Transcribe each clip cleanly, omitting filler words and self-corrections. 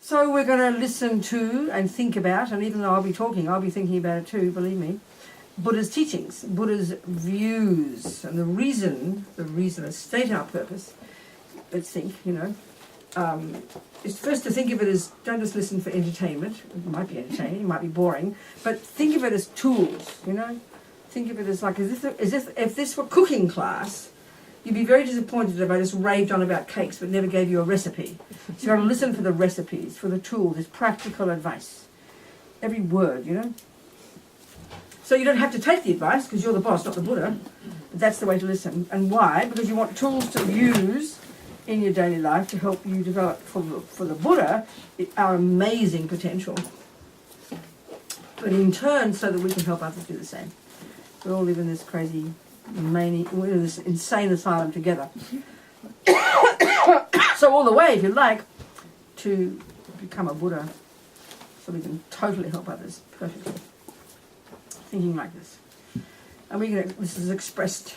So we're going to listen to and think about, and even though I'll be talking, I'll be thinking about it too, believe me, Buddha's teachings, Buddha's views, and the reason, a state our purpose, let's think, is first to think of it as, don't just listen for entertainment. It might be entertaining, it might be boring, but think of it as tools, Think of it as like, if this were cooking class, you'd be very disappointed if I just raved on about cakes but never gave you a recipe. So you've got to listen for the recipes, for the tools, it's practical advice. Every word, So you don't have to take the advice because you're the boss, not the Buddha. But that's the way to listen. And why? Because you want tools to use in your daily life to help you develop for the Buddha our amazing potential. But in turn, so that we can help others do the same. We all live in this crazy we're in this insane asylum together. So all the way, if you like, to become a Buddha, so we can totally help others perfectly. Thinking like this. And this is expressed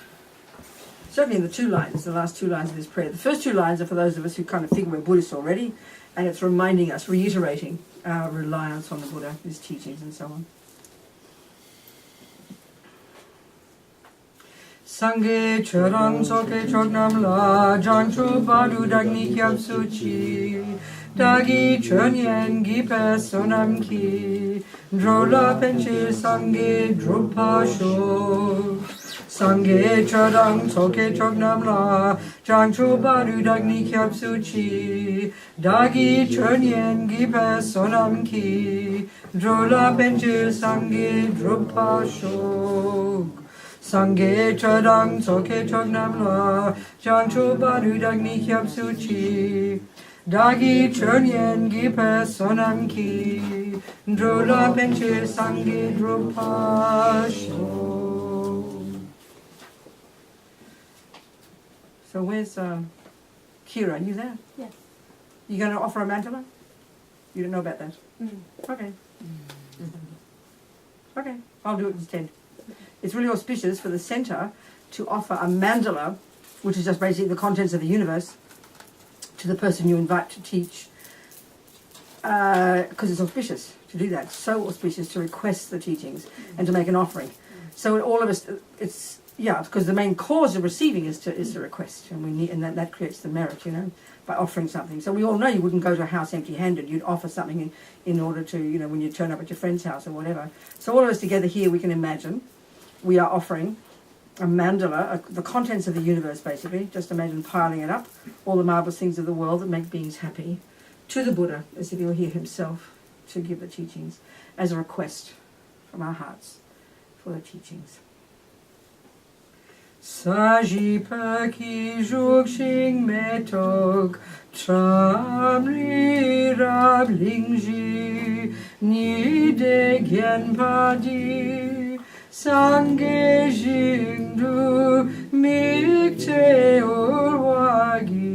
certainly in the last two lines of this prayer. The first two lines are for those of us who kind of think we're Buddhists already, and it's reminding us, reiterating our reliance on the Buddha, his teachings and so on. Sangha charang soke chognam la jancho badu dagni kyab suchi dagi chönyen gipe sonam ki drola penche sangha drupa sho sangha charang soke chognam la jancho badu dagni kyab suchi dagi chönyen gipe sonam ki drola penche sangha drupa sho Sangha chadang soke chognam la jancho badu dagni kyab suchi dagi chönyen gipe sonam ki drola penche sangha drupasho. So where's Kira? Are you there? Yes. You going to offer a mandala? You don't know about that? Okay. Okay, I'll do it instead. It's really auspicious for the centre to offer a mandala, which is just basically the contents of the universe, to the person you invite to teach, because it's auspicious to do that. So auspicious to request the teachings and to make an offering. So all of us, because the main cause of receiving is to request, and that creates the merit, by offering something. So we all know you wouldn't go to a house empty-handed. You'd offer something in order to, when you turn up at your friend's house or whatever. So all of us together here, we can imagine we are offering a mandala, the contents of the universe basically, just imagine piling it up, all the marvellous things of the world that make beings happy, to the Buddha, as if he were here himself to give the teachings, as a request from our hearts for the teachings. Sajipa ki jukshing metok tramri rab lingji ni de gyanpadi Sangha jingdu mikte urwagi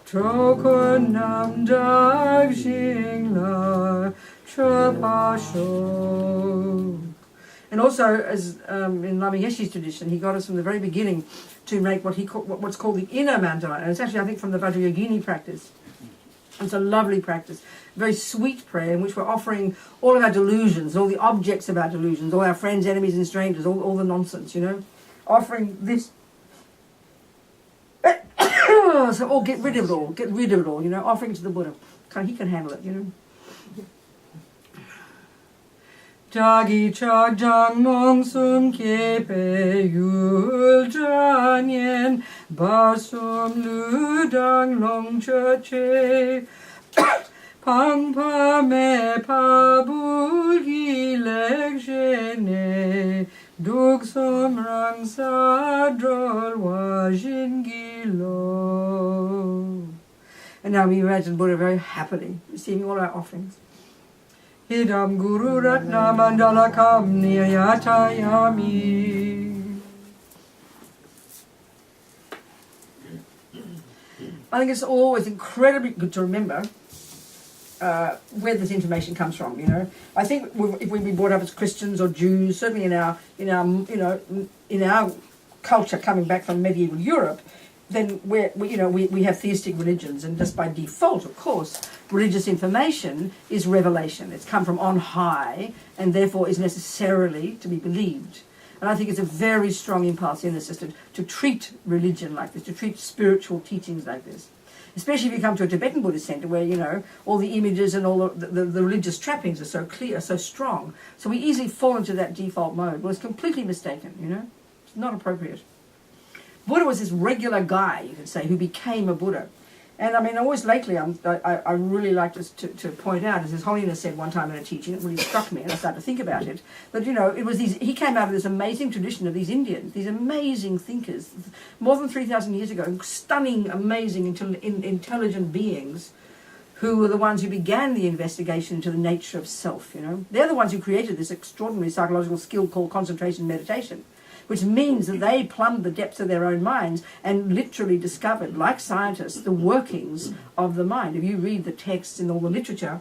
Troko namdag jingla trapasho. And also, as in Lama Yeshe's tradition, he got us from the very beginning to make what's called the inner mandala. And it's actually, I think, from the Vajrayogini practice. It's a lovely practice, a very sweet prayer in which we're offering all of our delusions, all the objects of our delusions, all our friends, enemies and strangers, all the nonsense, offering this. So get rid of it all, offering it to the Buddha. He can handle it, Jagi chagjang nong sun kepe yul janyen basum ludang long cheche pang pa me pa bulgi lek jene duk som rang sa drol wa jingilo. And now we imagine Buddha very happily receiving all our offerings. Hidam Guru Ratna Mandala Kam Niyatayami. I think it's always incredibly good to remember where this information comes from. I think if we've been brought up as Christians or Jews, certainly in our culture coming back from medieval Europe, then we have theistic religions, and just by default, of course, religious information is revelation. It's come from on high, and therefore is necessarily to be believed. And I think it's a very strong impulse in the system to treat religion like this, to treat spiritual teachings like this. Especially if you come to a Tibetan Buddhist center where, all the images and all the religious trappings are so clear, so strong. So we easily fall into that default mode. Well, it's completely mistaken, It's not appropriate. Buddha was this regular guy, you could say, who became a Buddha. And always lately, I really like to point out, as His Holiness said one time in a teaching, it really struck me, and I started to think about it, that, it was he came out of this amazing tradition of these Indians, these amazing thinkers, more than 3,000 years ago, stunning, amazing, intelligent beings, who were the ones who began the investigation into the nature of self, They're the ones who created this extraordinary psychological skill called concentration meditation, which means that they plumbed the depths of their own minds and literally discovered, like scientists, the workings of the mind. If you read the texts in all the literature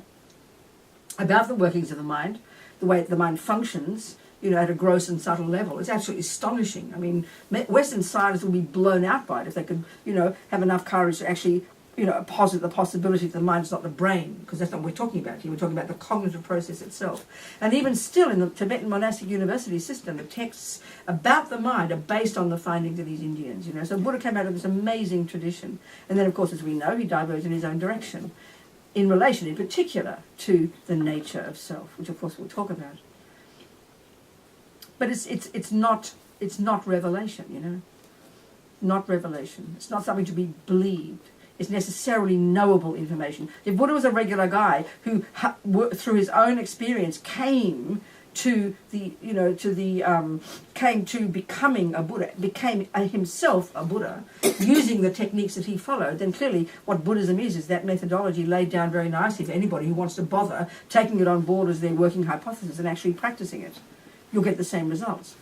about the workings of the mind, the way the mind functions, at a gross and subtle level, it's absolutely astonishing. Western scientists would be blown out by it if they could, have enough courage to actually posit the possibility that the mind is not the brain, because that's not what we're talking about here. We're talking about the cognitive process itself. And even still, in the Tibetan monastic university system, the texts about the mind are based on the findings of these Indians. So Buddha came out of this amazing tradition, and then, of course, as we know, he diverged in his own direction, in relation, in particular, to the nature of self, which, of course, we'll talk about. But it's not revelation. Not revelation. It's not something to be believed. It's necessarily knowable information. If Buddha was a regular guy who, through his own experience, came to becoming a Buddha, became himself a Buddha, using the techniques that he followed, then clearly what Buddhism is that methodology laid down very nicely for anybody who wants to bother taking it on board as their working hypothesis and actually practicing it. You'll get the same results,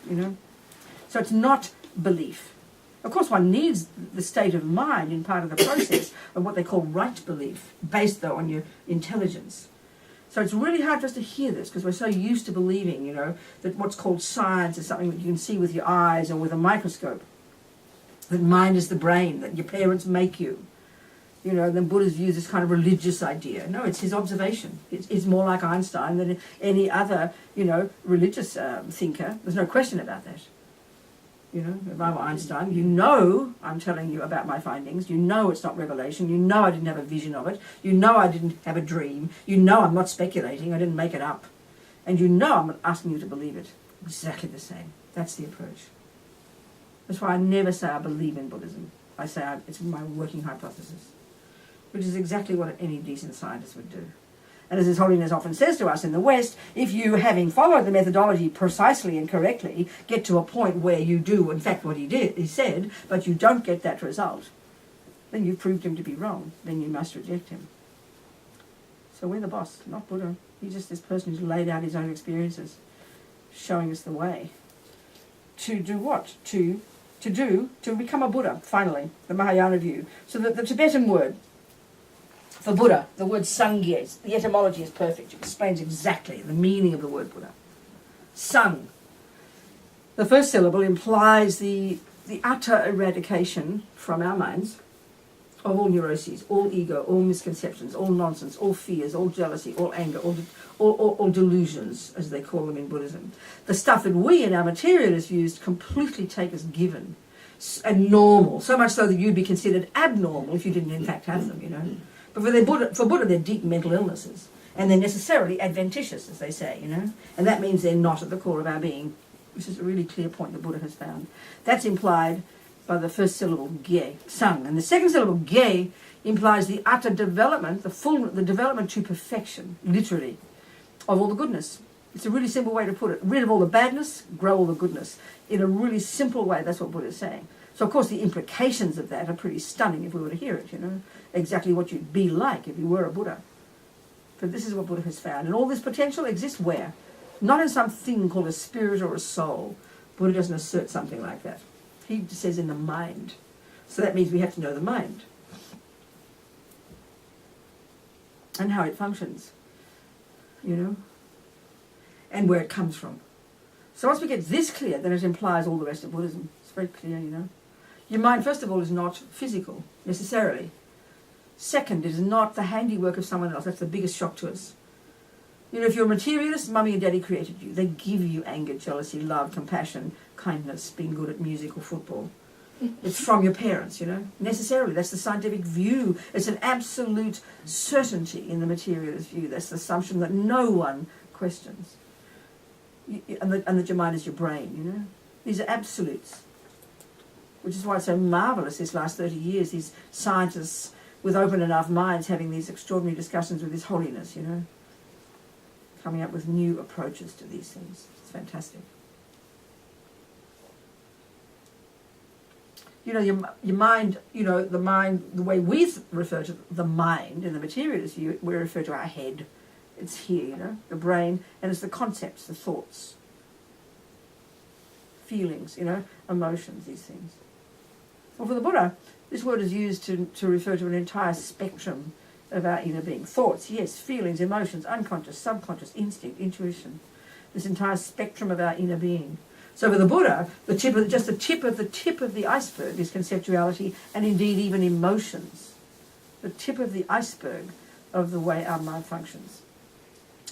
So it's not belief. Of course, one needs the state of mind in part of the process of what they call right belief, based, though, on your intelligence. So it's really hard for us to hear this, because we're so used to believing, that what's called science is something that you can see with your eyes or with a microscope, that mind is the brain, that your parents make you. Then Buddha's use this kind of religious idea. No, it's his observation. It's more like Einstein than any other, religious thinker. There's no question about that. If I'm Einstein, I'm telling you about my findings. It's not revelation. I didn't have a vision of it. I didn't have a dream. I'm not speculating. I didn't make it up. And I'm not asking you to believe it. Exactly the same. That's the approach. That's why I never say I believe in Buddhism. I say it's my working hypothesis, which is exactly what any decent scientist would do. And as His Holiness often says to us in the West, if you, having followed the methodology precisely and correctly, get to a point where you do, in fact, what he said, but you don't get that result, then you've proved him to be wrong. Then you must reject him. So we're the boss, not Buddha. He's just this person who's laid out his own experiences, showing us the way. To do what? To become a Buddha, finally, the Mahayana view. So that the Tibetan word for Buddha, the word Sangha, the etymology is perfect. It explains exactly the meaning of the word Buddha. Sang. The first syllable implies the utter eradication from our minds of all neuroses, all ego, all misconceptions, all nonsense, all fears, all jealousy, all anger, all delusions, as they call them in Buddhism. The stuff that we in our materialist views completely take as given and normal, so much so that you'd be considered abnormal if you didn't in fact have them, But for Buddha, they're deep mental illnesses, and they're necessarily adventitious, as they say, And that means they're not at the core of our being, which is a really clear point that Buddha has found. That's implied by the first syllable, ge, sang. And the second syllable, ge, implies the utter development, the development to perfection, literally, of all the goodness. It's a really simple way to put it. Rid of all the badness, grow all the goodness. In a really simple way, that's what Buddha is saying. So, of course, the implications of that are pretty stunning if we were to hear it, Exactly what you'd be like if you were a Buddha. But this is what Buddha has found. And all this potential exists where? Not in some thing called a spirit or a soul. Buddha doesn't assert something like that. He says in the mind. So that means we have to know the mind. And how it functions. And where it comes from. So once we get this clear, then it implies all the rest of Buddhism. It's very clear, Your mind, first of all, is not physical, necessarily. Second, it is not the handiwork of someone else. That's the biggest shock to us. You know, if you're a materialist, mummy and daddy created you. They give you anger, jealousy, love, compassion, kindness, being good at music or football. It's from your parents, you know, necessarily. That's the scientific view. It's an absolute certainty in the materialist view. That's the assumption that no one questions. And that your mind is your brain, you know. These are absolutes. Which is why it's so marvellous this last 30 years, these scientists with open enough minds having these extraordinary discussions with His Holiness, you know, coming up with new approaches to these things. It's fantastic. You know, your mind, you know, the mind, the way we refer to the mind in the materialist view, we refer to our head. It's here, you know, the brain, and it's the concepts, the thoughts, feelings, you know, emotions, these things. Well, for the Buddha, this word is used to refer to an entire spectrum of our inner being. Thoughts, yes, feelings, emotions, unconscious, subconscious, instinct, intuition. This entire spectrum of our inner being. So for the Buddha, the tip of the iceberg is conceptuality and indeed even emotions. The tip of the iceberg of the way our mind functions.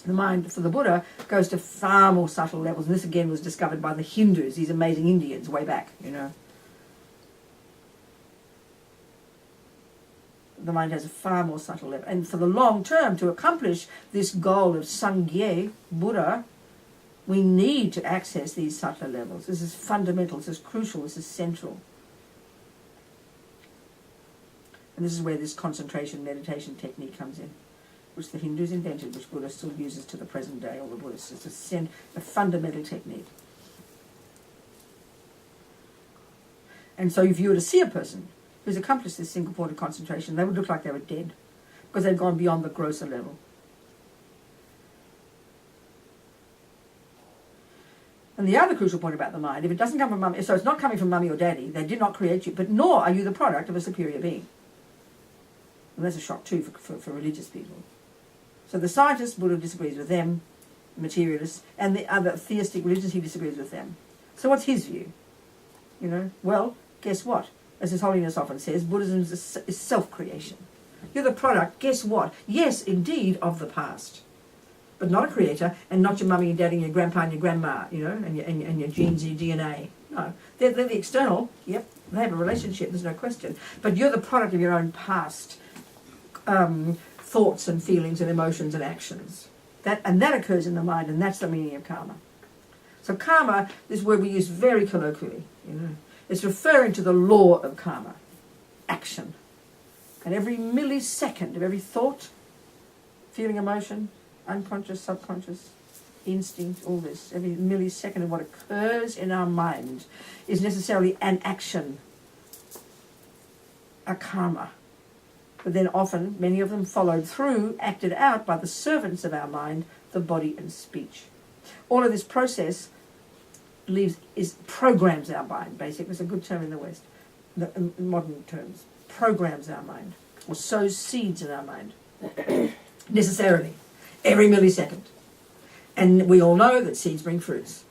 The mind, for the Buddha, goes to far more subtle levels. And this again was discovered by the Hindus, these amazing Indians way back, you know. The mind has a far more subtle level. And for the long term, to accomplish this goal of Sangha, Buddha, we need to access these subtler levels. This is fundamental, this is crucial, this is central. And this is where this concentration meditation technique comes in, which the Hindus invented, which Buddha still uses to the present day, all the Buddhists. It's a fundamental technique. And so if you were to see a person who's accomplished this single point of concentration, they would look like they were dead, because they've gone beyond the grosser level. And the other crucial point about the mind, if it doesn't come from mummy, so it's not coming from mummy or daddy, they did not create you, but nor are you the product of a superior being. And that's a shock too for religious people. So the scientist, Buddha disagrees with them, materialists, and the other theistic religions, he disagrees with them. So what's his view? You know, well, guess what? As His Holiness often says, Buddhism is self-creation. You're the product, guess what? Yes, indeed, of the past. But not a creator, and not your mummy and daddy and your grandpa and your grandma, you know, and your genes and your DNA. No, they're the external. Yep, they have a relationship, there's no question. But you're the product of your own past thoughts and feelings and emotions and actions. That occurs in the mind, and that's the meaning of karma. So karma is word we use very colloquially, you know. It's referring to the law of karma, action. And every millisecond of every thought, feeling, emotion, unconscious, subconscious, instinct, all this, every millisecond of what occurs in our mind is necessarily an action, a karma. But then often, many of them followed through, acted out by the servants of our mind, the body and speech. All of this process programs our mind, basically. It's a good term in the West, in modern terms. Programs our mind, or sows seeds in our mind, necessarily. Every millisecond. And we all know that seeds bring fruits.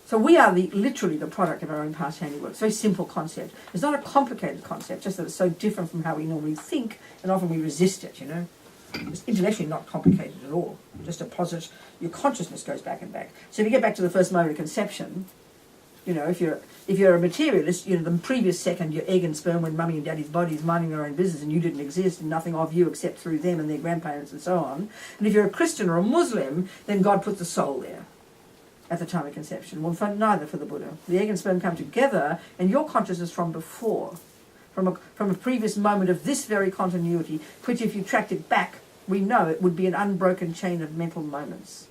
So we are literally the product of our own past handiwork. It's a very simple concept. It's not a complicated concept, just that it's so different from how we normally think, and often we resist it, you know. It's intellectually not complicated at all. Just a posit, your consciousness goes back and back. So if you get back to the first moment of conception, you know, if you're a materialist, you know, the previous second, your egg and sperm when mummy and daddy's bodies minding their own business and you didn't exist and nothing of you except through them and their grandparents and so on. And if you're a Christian or a Muslim, then God put the soul there at the time of conception. Well, neither for the Buddha. The egg and sperm come together and your consciousness from before, from a previous moment of this very continuity, which if you tracked it back, we know it would be an unbroken chain of mental moments.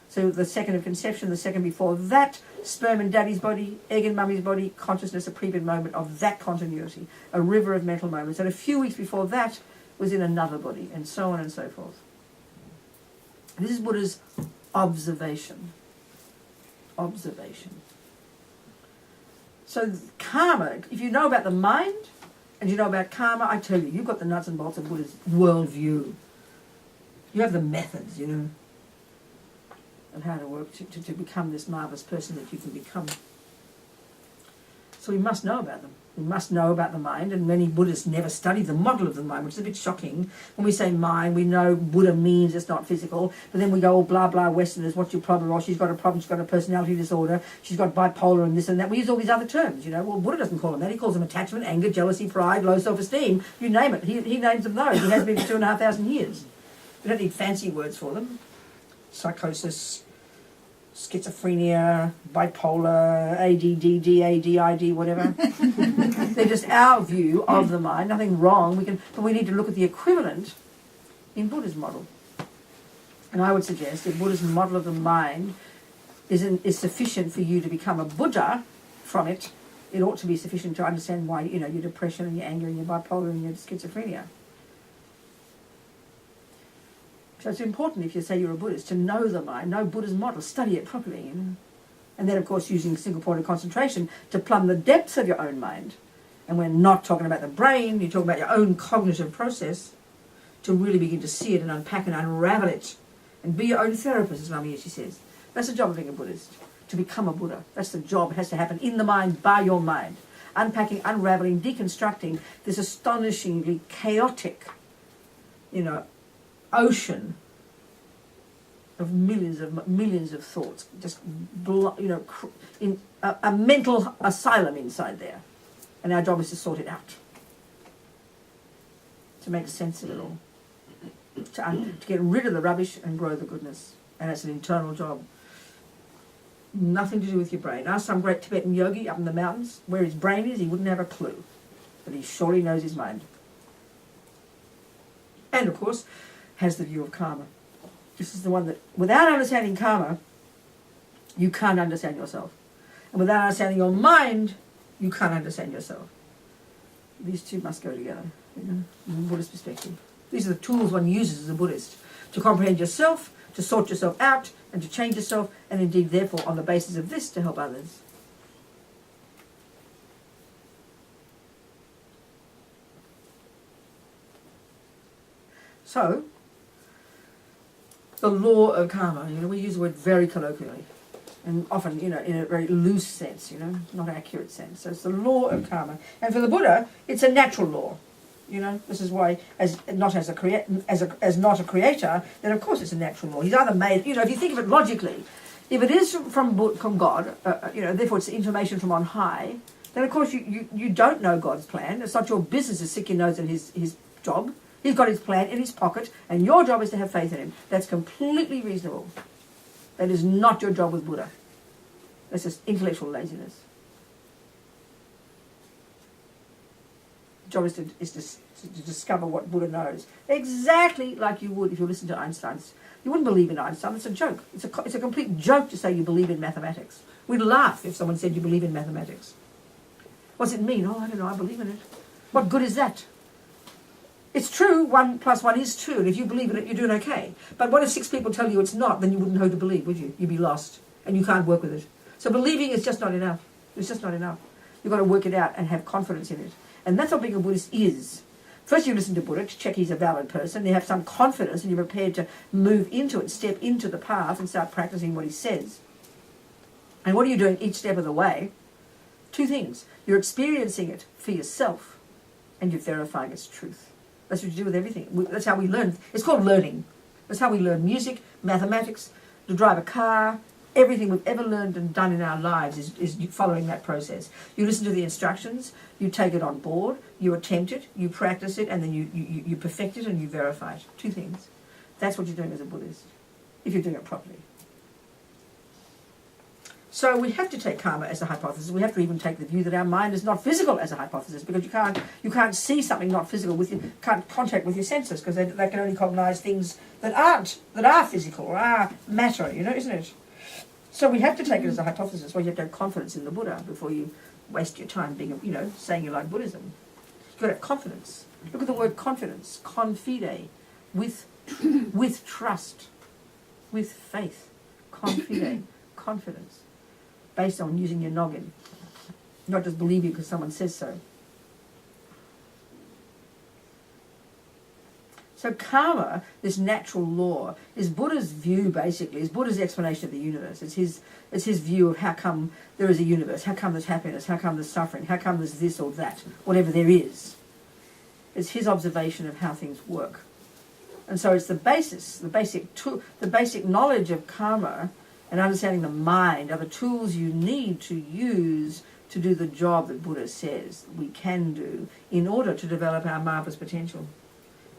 So the second of conception, the second before that, sperm in daddy's body, egg in mummy's body, consciousness, a previous moment of that continuity, a river of mental moments. And a few weeks before that was in another body, and so on and so forth. This is Buddha's observation. Observation. So karma, if you know about the mind, and you know about karma, I tell you, you've got the nuts and bolts of Buddha's worldview. You have the methods, you know, and how to work to become this marvellous person that you can become. So we must know about them. We must know about the mind, and many Buddhists never study the model of the mind, which is a bit shocking. When we say mind, we know Buddha means it's not physical, but then we go, oh, blah, blah, Westerners, what's your problem? Oh, she's got a problem, she's got a personality disorder, she's got bipolar and this and that. We use all these other terms, you know. Well, Buddha doesn't call them that. He calls them attachment, anger, jealousy, pride, low self-esteem. You name it. He names them those. He has been for 2,500 years. We don't need fancy words for them. Psychosis, schizophrenia, bipolar, ADD, DADID, whatever. They're just our view of the mind. Nothing wrong. But we need to look at the equivalent in Buddha's model. And I would suggest that Buddha's model of the mind is sufficient for you to become a Buddha from it. It ought to be sufficient to understand why, you know, your depression and your anger and your bipolar and your schizophrenia. So it's important, if you say you're a Buddhist, to know the mind, know Buddha's model, study it properly, you know. And then, of course, using single point of concentration to plumb the depths of your own mind. And we're not talking about the brain, you're talking about your own cognitive process, to really begin to see it and unpack and unravel it. And be your own therapist, as Mama Yeshi says. That's the job of being a Buddhist, to become a Buddha. That's the job. It has to happen in the mind, by your mind. Unpacking, unraveling, deconstructing this astonishingly chaotic, you know, ocean of millions of thoughts, just, you know, in a mental asylum inside there, and our job is to sort it out, to make sense of it all, to get rid of the rubbish and grow the goodness. And it's an internal job, nothing to do with your brain. Ask some great Tibetan yogi up in the mountains where his brain is, he wouldn't have a clue, but he surely knows his mind. And of course has the view of karma. This is the one that, without understanding karma, you can't understand yourself. And without understanding your mind, you can't understand yourself. These two must go together, you know, from a Buddhist perspective. These are the tools one uses as a Buddhist to comprehend yourself, to sort yourself out, and to change yourself, and indeed, therefore, on the basis of this, to help others. So, the law of karma, you know, we use the word very colloquially, and often, you know, in a very loose sense, you know, not accurate sense. So it's the law of karma. And for the Buddha, it's a natural law. You know, this is why, as not a creator, then of course it's a natural law. He's either made, you know, if you think of it logically, if it is from God, you know, therefore it's information from on high, then of course you don't know God's plan. It's not your business to stick your nose in his job. He's got his plan in his pocket, and your job is to have faith in him. That's completely reasonable. That is not your job with Buddha. That's just intellectual laziness. The job is to discover what Buddha knows. Exactly like you would if you listen to Einstein. You wouldn't believe in Einstein. It's a joke. It's a complete joke to say you believe in mathematics. We'd laugh if someone said you believe in mathematics. What's it mean? Oh, I don't know, I believe in it. What good is that? It's true, 1 + 1 is 2, and if you believe in it, you're doing okay. But what if 6 people tell you it's not? Then you wouldn't know who to believe, would you? You'd be lost, and you can't work with it. So believing is just not enough. It's just not enough. You've got to work it out and have confidence in it. And that's what being a Buddhist is. First you listen to Buddha to check he's a valid person, you have some confidence, and you're prepared to move into it, step into the path, and start practicing what he says. And what are you doing each step of the way? 2 things. You're experiencing it for yourself, and you're verifying its truth. That's what you do with everything. That's how we learn. It's called learning. That's how we learn music, mathematics, to drive a car. Everything we've ever learned and done in our lives is following that process. You listen to the instructions, you take it on board, you attempt it, you practice it, and then you perfect it and you verify it. 2 things. That's what you're doing as a Buddhist, if you're doing it properly. So we have to take karma as a hypothesis. We have to even take the view that our mind is not physical as a hypothesis, because you can't see something not physical can't contact with your senses, because they can only cognize things that are physical or are matter, you know, isn't it? So we have to take it as a hypothesis. Well, you have to have confidence in the Buddha before you waste your time being, you know, saying you like Buddhism. You've got to have confidence. Look at the word confidence. Confide, with trust, with faith. Confide, confidence. Based on using your noggin, not just believing because someone says so. So karma, this natural law, is Buddha's view basically, is Buddha's explanation of the universe. It's his view of how come there is a universe, how come there's happiness, how come there's suffering, how come there's this or that, whatever there is. It's his observation of how things work. And so it's the basis, the basic knowledge of karma and understanding the mind are the tools you need to use to do the job that Buddha says we can do in order to develop our marvelous potential.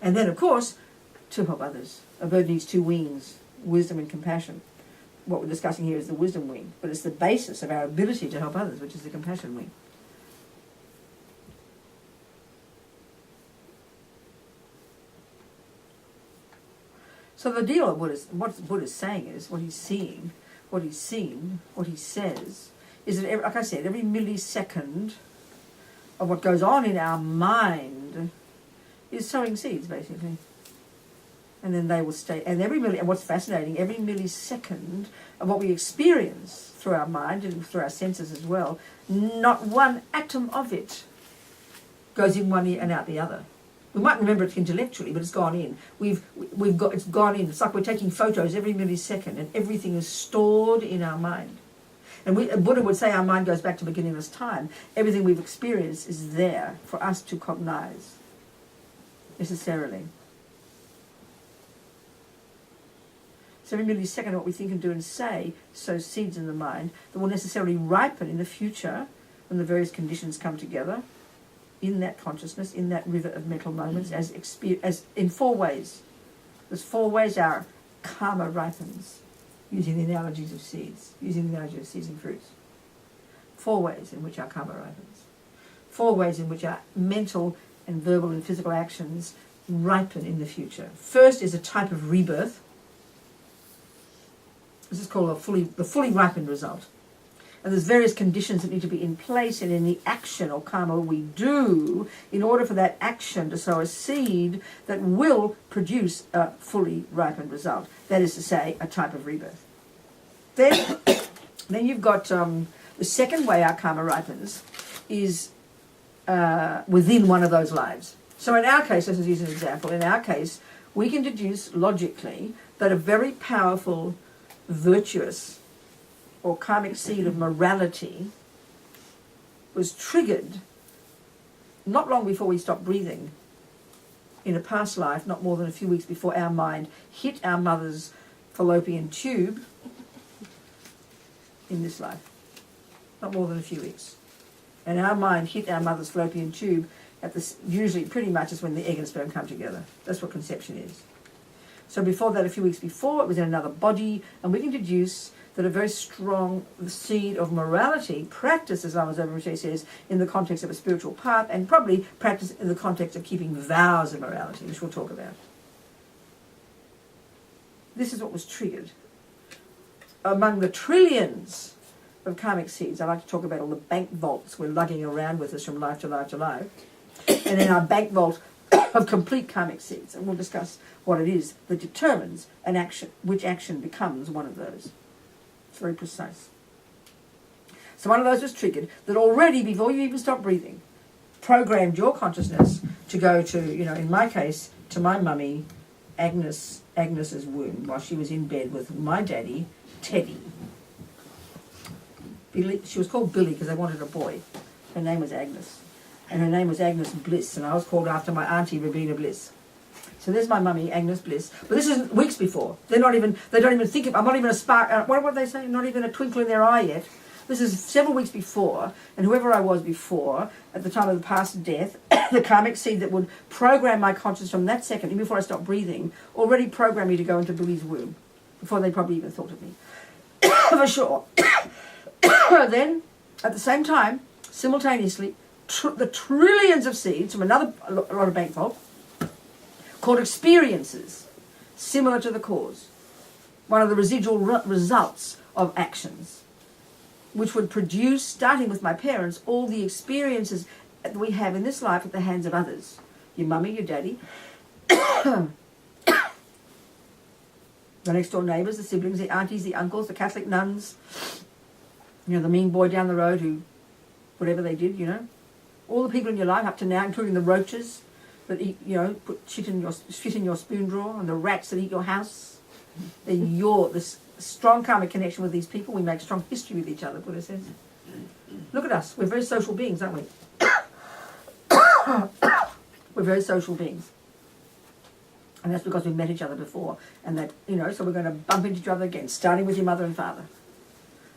And then, of course, to help others. A bird needs two wings, wisdom and compassion. What we're discussing here is the wisdom wing, but it's the basis of our ability to help others, which is the compassion wing. So the deal of what Buddha's saying is, what he's seeing, what he's seen, what he says, is that, like I said, every millisecond of what goes on in our mind is sowing seeds, basically. And then they will stay. And and what's fascinating, every millisecond of what we experience through our mind and through our senses as well, not one atom of it goes in one ear and out the other. We might remember it intellectually, but it's gone in. It's gone in. It's like we're taking photos every millisecond, and everything is stored in our mind. And Buddha would say our mind goes back to beginningless time. Everything we've experienced is there for us to cognize, necessarily. So every millisecond of what we think and do and say sows seeds in the mind that will necessarily ripen in the future when the various conditions come together in that consciousness, in that river of mental moments, as in four ways. There's four ways our karma ripens, using the analogies of seeds, using the analogy of seeds and fruits. Four ways in which our karma ripens. Four ways in which our mental and verbal and physical actions ripen in the future. First is a type of rebirth. This is called the fully ripened result. And there's various conditions that need to be in place in any action or karma we do in order for that action to sow a seed that will produce a fully ripened result. That is to say, a type of rebirth. Then you've got the second way our karma ripens is within one of those lives. So in our case, let's use an example, in our case, we can deduce logically that a very powerful, virtuous, or karmic seed of morality was triggered not long before we stopped breathing in a past life, not more than a few weeks before our mind hit our mother's fallopian tube in this life. Not more than a few weeks. And our mind hit our mother's fallopian tube at this, usually pretty much is when the egg and sperm come together. That's what conception is. So before that, a few weeks before, it was in another body, and we can deduce that a very strong seed of morality, practice, as Lama Zopa Rinpoche says, in the context of a spiritual path, and probably practice in the context of keeping vows of morality, which we'll talk about. This is what was triggered. Among the trillions of karmic seeds, I like to talk about all the bank vaults we're lugging around with us from life to life to life, and in our bank vault of complete karmic seeds, and we'll discuss what it is that determines an action, which action becomes one of those. It's very precise. So one of those was triggered that already, before you even stop breathing, programmed your consciousness to go to, in my case, to my mummy, Agnes's womb, while she was in bed with my daddy, Teddy. Billy, she was called Billy because they wanted a boy. Her name was Agnes. And her name was Agnes Bliss, and I was called after my auntie, Robina Bliss. So there's my mummy, Agnes Bliss. But this is weeks before. They don't even think of, I'm not even a spark, what would they say? Not even a twinkle in their eye yet. This is several weeks before, and whoever I was before, at the time of the past death, the karmic seed that would program my conscience from that second, even before I stopped breathing, already programmed me to go into Billy's womb, before they probably even thought of me. For sure. Then, at the same time, simultaneously, the trillions of seeds from a lot of bank vault, called experiences, similar to the cause, one of the residual results of actions, which would produce, starting with my parents, all the experiences that we have in this life at the hands of others. Your mummy, your daddy, the next door neighbours, the siblings, the aunties, the uncles, the Catholic nuns, the mean boy down the road who, whatever they did, all the people in your life up to now, including the roaches, that eat, put shit in your spoon drawer, and the rats that eat your house. This strong karmic connection with these people. We make strong history with each other, Buddha says. Look at us. We're very social beings, aren't we? We're very social beings. And that's because we've met each other before. And that, so we're going to bump into each other again, starting with your mother and father.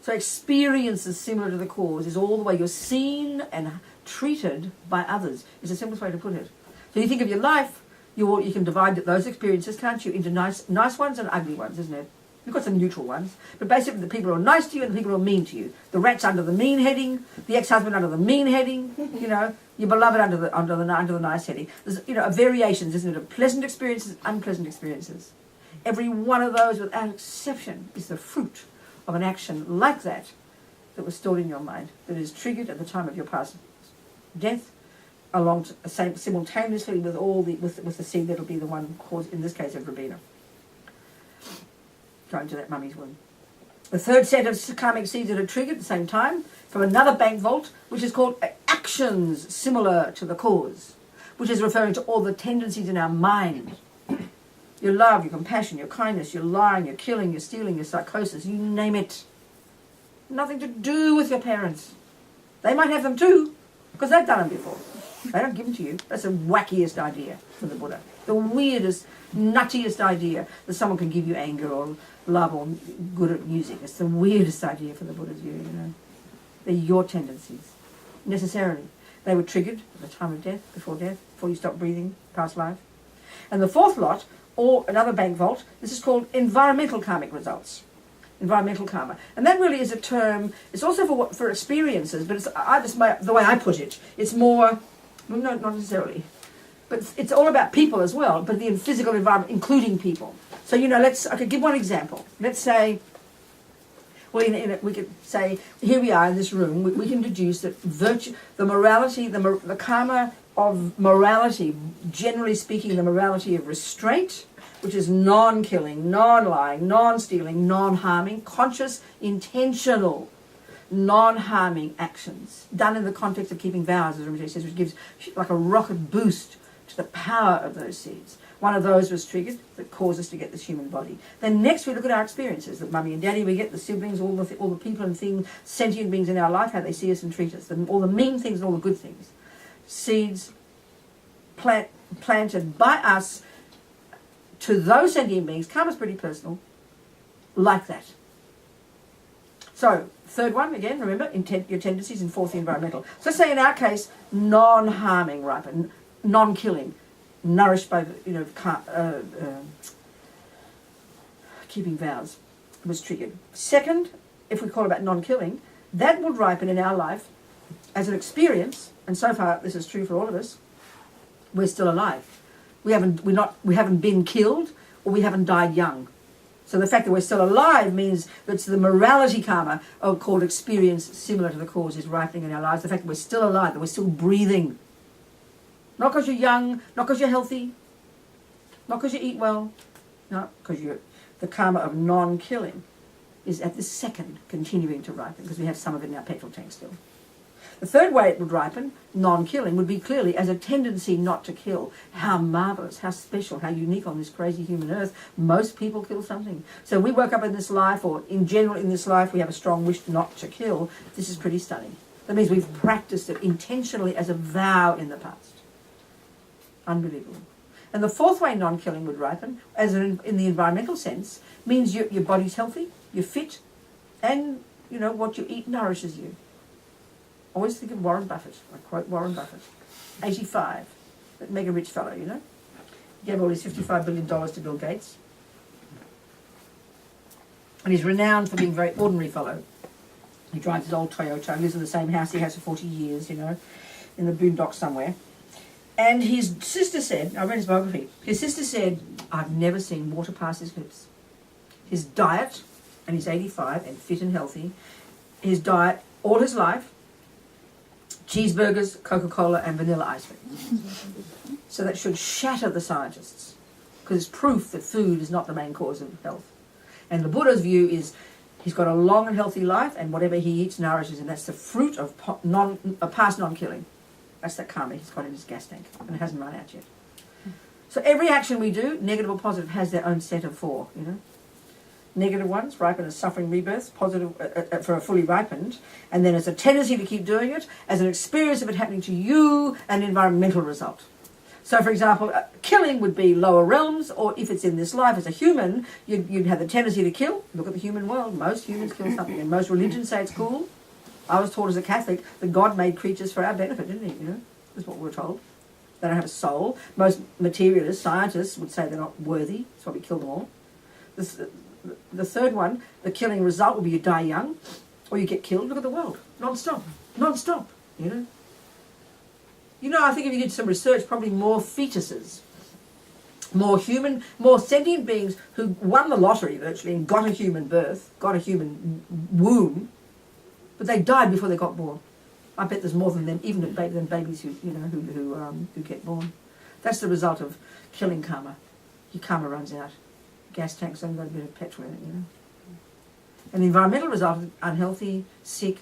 So experiences similar to the cause is all the way you're seen and treated by others. It's the simplest way to put it. So you think of your life, you can divide those experiences, can't you, into nice ones and ugly ones, isn't it? You've got some neutral ones. But basically the people who are nice to you and the people who are mean to you. The rat's under the mean heading, the ex-husband under the mean heading, your beloved under the nice heading. There's, variations, isn't it, of pleasant experiences, unpleasant experiences. Every one of those, without exception, is the fruit of an action like that was stored in your mind, that is triggered at the time of your past death, simultaneously with the seed that'll be the one caused, in this case, of Robina, going to that mummy's womb. The third set of karmic seeds that are triggered at the same time from another bank vault, which is called actions similar to the cause, which is referring to all the tendencies in our mind. Your love, your compassion, your kindness, your lying, your killing, your stealing, your psychosis, you name it. Nothing to do with your parents. They might have them too, because they've done them before. They don't give them to you. That's the wackiest idea for the Buddha. The weirdest, nuttiest idea that someone can give you anger or love or good at music. It's the weirdest idea for the Buddha's view, They're your tendencies, necessarily. They were triggered at the time of death, before you stop breathing, past life. And the fourth lot, or another bank vault, this is called environmental karmic results. Environmental karma. And that really is a term, it's also for experiences, but the way I put it, it's more, well, no, not necessarily, but it's all about people as well, but the physical environment, including people. So, I could give one example. Let's say, we could say, here we are in this room, we can deduce that virtue, the morality, the karma of morality, generally speaking, the morality of restraint, which is non-killing, non-lying, non-stealing, non-harming, conscious, intentional, non-harming actions, done in the context of keeping vows, as Rinpoche says, which gives like a rocket boost to the power of those seeds. One of those was triggered that caused us to get this human body. Then next we look at our experiences, that mummy and daddy, we get the siblings, all the people and things, sentient beings in our life, how they see us and treat us, all the mean things and all the good things. Seeds planted by us to those sentient beings. Karma's pretty personal, like that. So, third one, again, remember, your tendencies, and fourth, the environmental. So let's say in our case, non-harming, ripen, non-killing, nourished by, keeping vows, was triggered. Second, if we call about non-killing, that would ripen in our life as an experience, and so far this is true for all of us, we're still alive. We haven't been killed, or we haven't died young. So the fact that we're still alive means that the morality karma, called experience similar to the cause, is ripening in our lives. The fact that we're still alive, that we're still breathing. Not because you're young, not because you're healthy, not because you eat well, no, because the karma of non-killing is at this second continuing to ripen, because we have some of it in our petrol tank still. The third way it would ripen, non-killing, would be clearly as a tendency not to kill. How marvellous, how special, how unique on this crazy human earth. Most people kill something. So we woke up in this life, or in general in this life, we have a strong wish not to kill. This is pretty stunning. That means we've practiced it intentionally as a vow in the past. Unbelievable. And the fourth way non-killing would ripen, as in the environmental sense, means your body's healthy, you're fit, and what you eat nourishes you. Always think of Warren Buffett. I quote Warren Buffett. 85. That mega rich fellow, He gave all his $55 billion to Bill Gates. And he's renowned for being a very ordinary fellow. He drives his old Toyota, lives in the same house he has for 40 years, in the boondocks somewhere. And his sister said, I read his biography, his sister said, I've never seen water pass his lips. His diet, and he's 85 and fit and healthy, his diet all his life, cheeseburgers, Coca-Cola and vanilla ice cream. So that should shatter the scientists, because it's proof that food is not the main cause of health. And the Buddha's view is he's got a long and healthy life, and whatever he eats nourishes him. That's the fruit of past non-killing. That's the karma he's got in his gas tank, and it hasn't run out yet. So every action we do, negative or positive, has their own set of 4, you know. Negative ones ripen as suffering rebirths, positive for a fully ripened, and then as a tendency to keep doing it, as an experience of it happening to you, an environmental result. So, for example, killing would be lower realms, or if it's in this life as a human, you'd have the tendency to kill. Look at the human world. Most humans kill something, and most religions say it's cool. I was taught as a Catholic that God made creatures for our benefit, didn't he? You know, that's what we're told. They don't have a soul. Most materialists, scientists, would say they're not worthy. That's why we kill them all. The third one, the killing result will be you die young, or you get killed. Look at the world, non-stop, you know. You know, I think if you did some research, probably more fetuses, more human, more sentient beings who won the lottery virtually and got a human birth, got a human womb, but they died before they got born. I bet there's more than them, even than babies who get born. That's the result of killing karma. Your karma runs out. Gas tanks haven't got a bit of petrol in it, you know. And the environmental result is unhealthy, sick.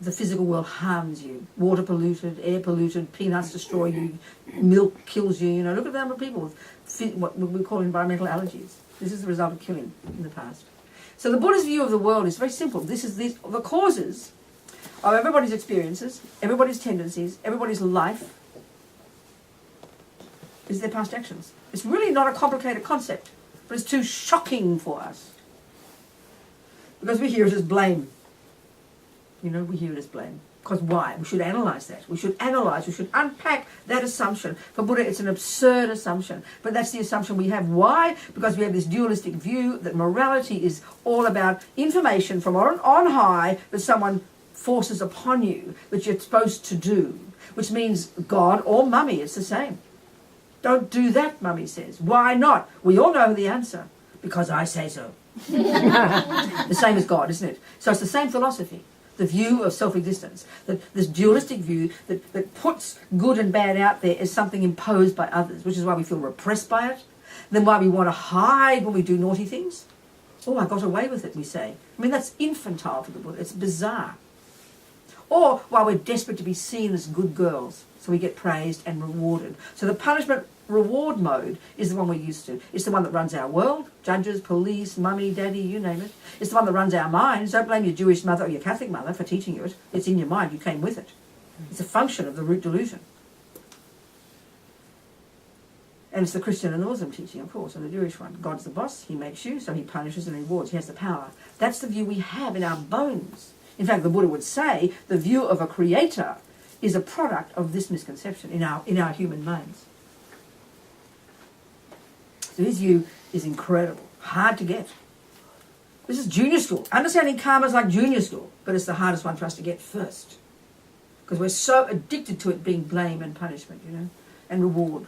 The physical world harms you. Water polluted, air polluted, peanuts destroy you, milk kills you. You know, look at the number of people with what we call environmental allergies. This is the result of killing in the past. So the Buddha's view of the world is very simple. This is the causes of everybody's experiences, everybody's tendencies, everybody's life is their past actions. It's really not a complicated concept, but it's too shocking for us. Because we hear it as blame. You know, we hear it as blame. Because why? We should analyse that. We should unpack that assumption. For Buddha, it's an absurd assumption. But that's the assumption we have. Why? Because we have this dualistic view that morality is all about information from on high that someone forces upon you that you're supposed to do. Which means God or Mummy, it's the same. Don't do that, Mummy says. Why not? We all know the answer. Because I say so. The same as God, isn't it? So it's the same philosophy. The view of self-existence, this dualistic view that puts good and bad out there as something imposed by others, which is why we feel repressed by it, then why we want to hide when we do naughty things. Oh, I got away with it, we say. I mean, that's infantile for the Buddha. It's bizarre. Or why we're desperate to be seen as good girls, so we get praised and rewarded. So the punishment reward mode is the one we're used to. It's the one that runs our world. Judges, police, mummy, daddy, you name it. It's the one that runs our minds. Don't blame your Jewish mother or your Catholic mother for teaching you it. It's in your mind. You came with it. It's a function of the root delusion. And it's the Christian and the Muslim teaching, of course, and the Jewish one. God's the boss. He makes you, so he punishes and rewards. He has the power. That's the view we have in our bones. In fact, the Buddha would say the view of a creator is a product of this misconception in our human minds. So his view is incredible, hard to get. This is junior school. Understanding karma is like junior school, but it's the hardest one for us to get first. Because we're so addicted to it being blame and punishment, you know, and reward.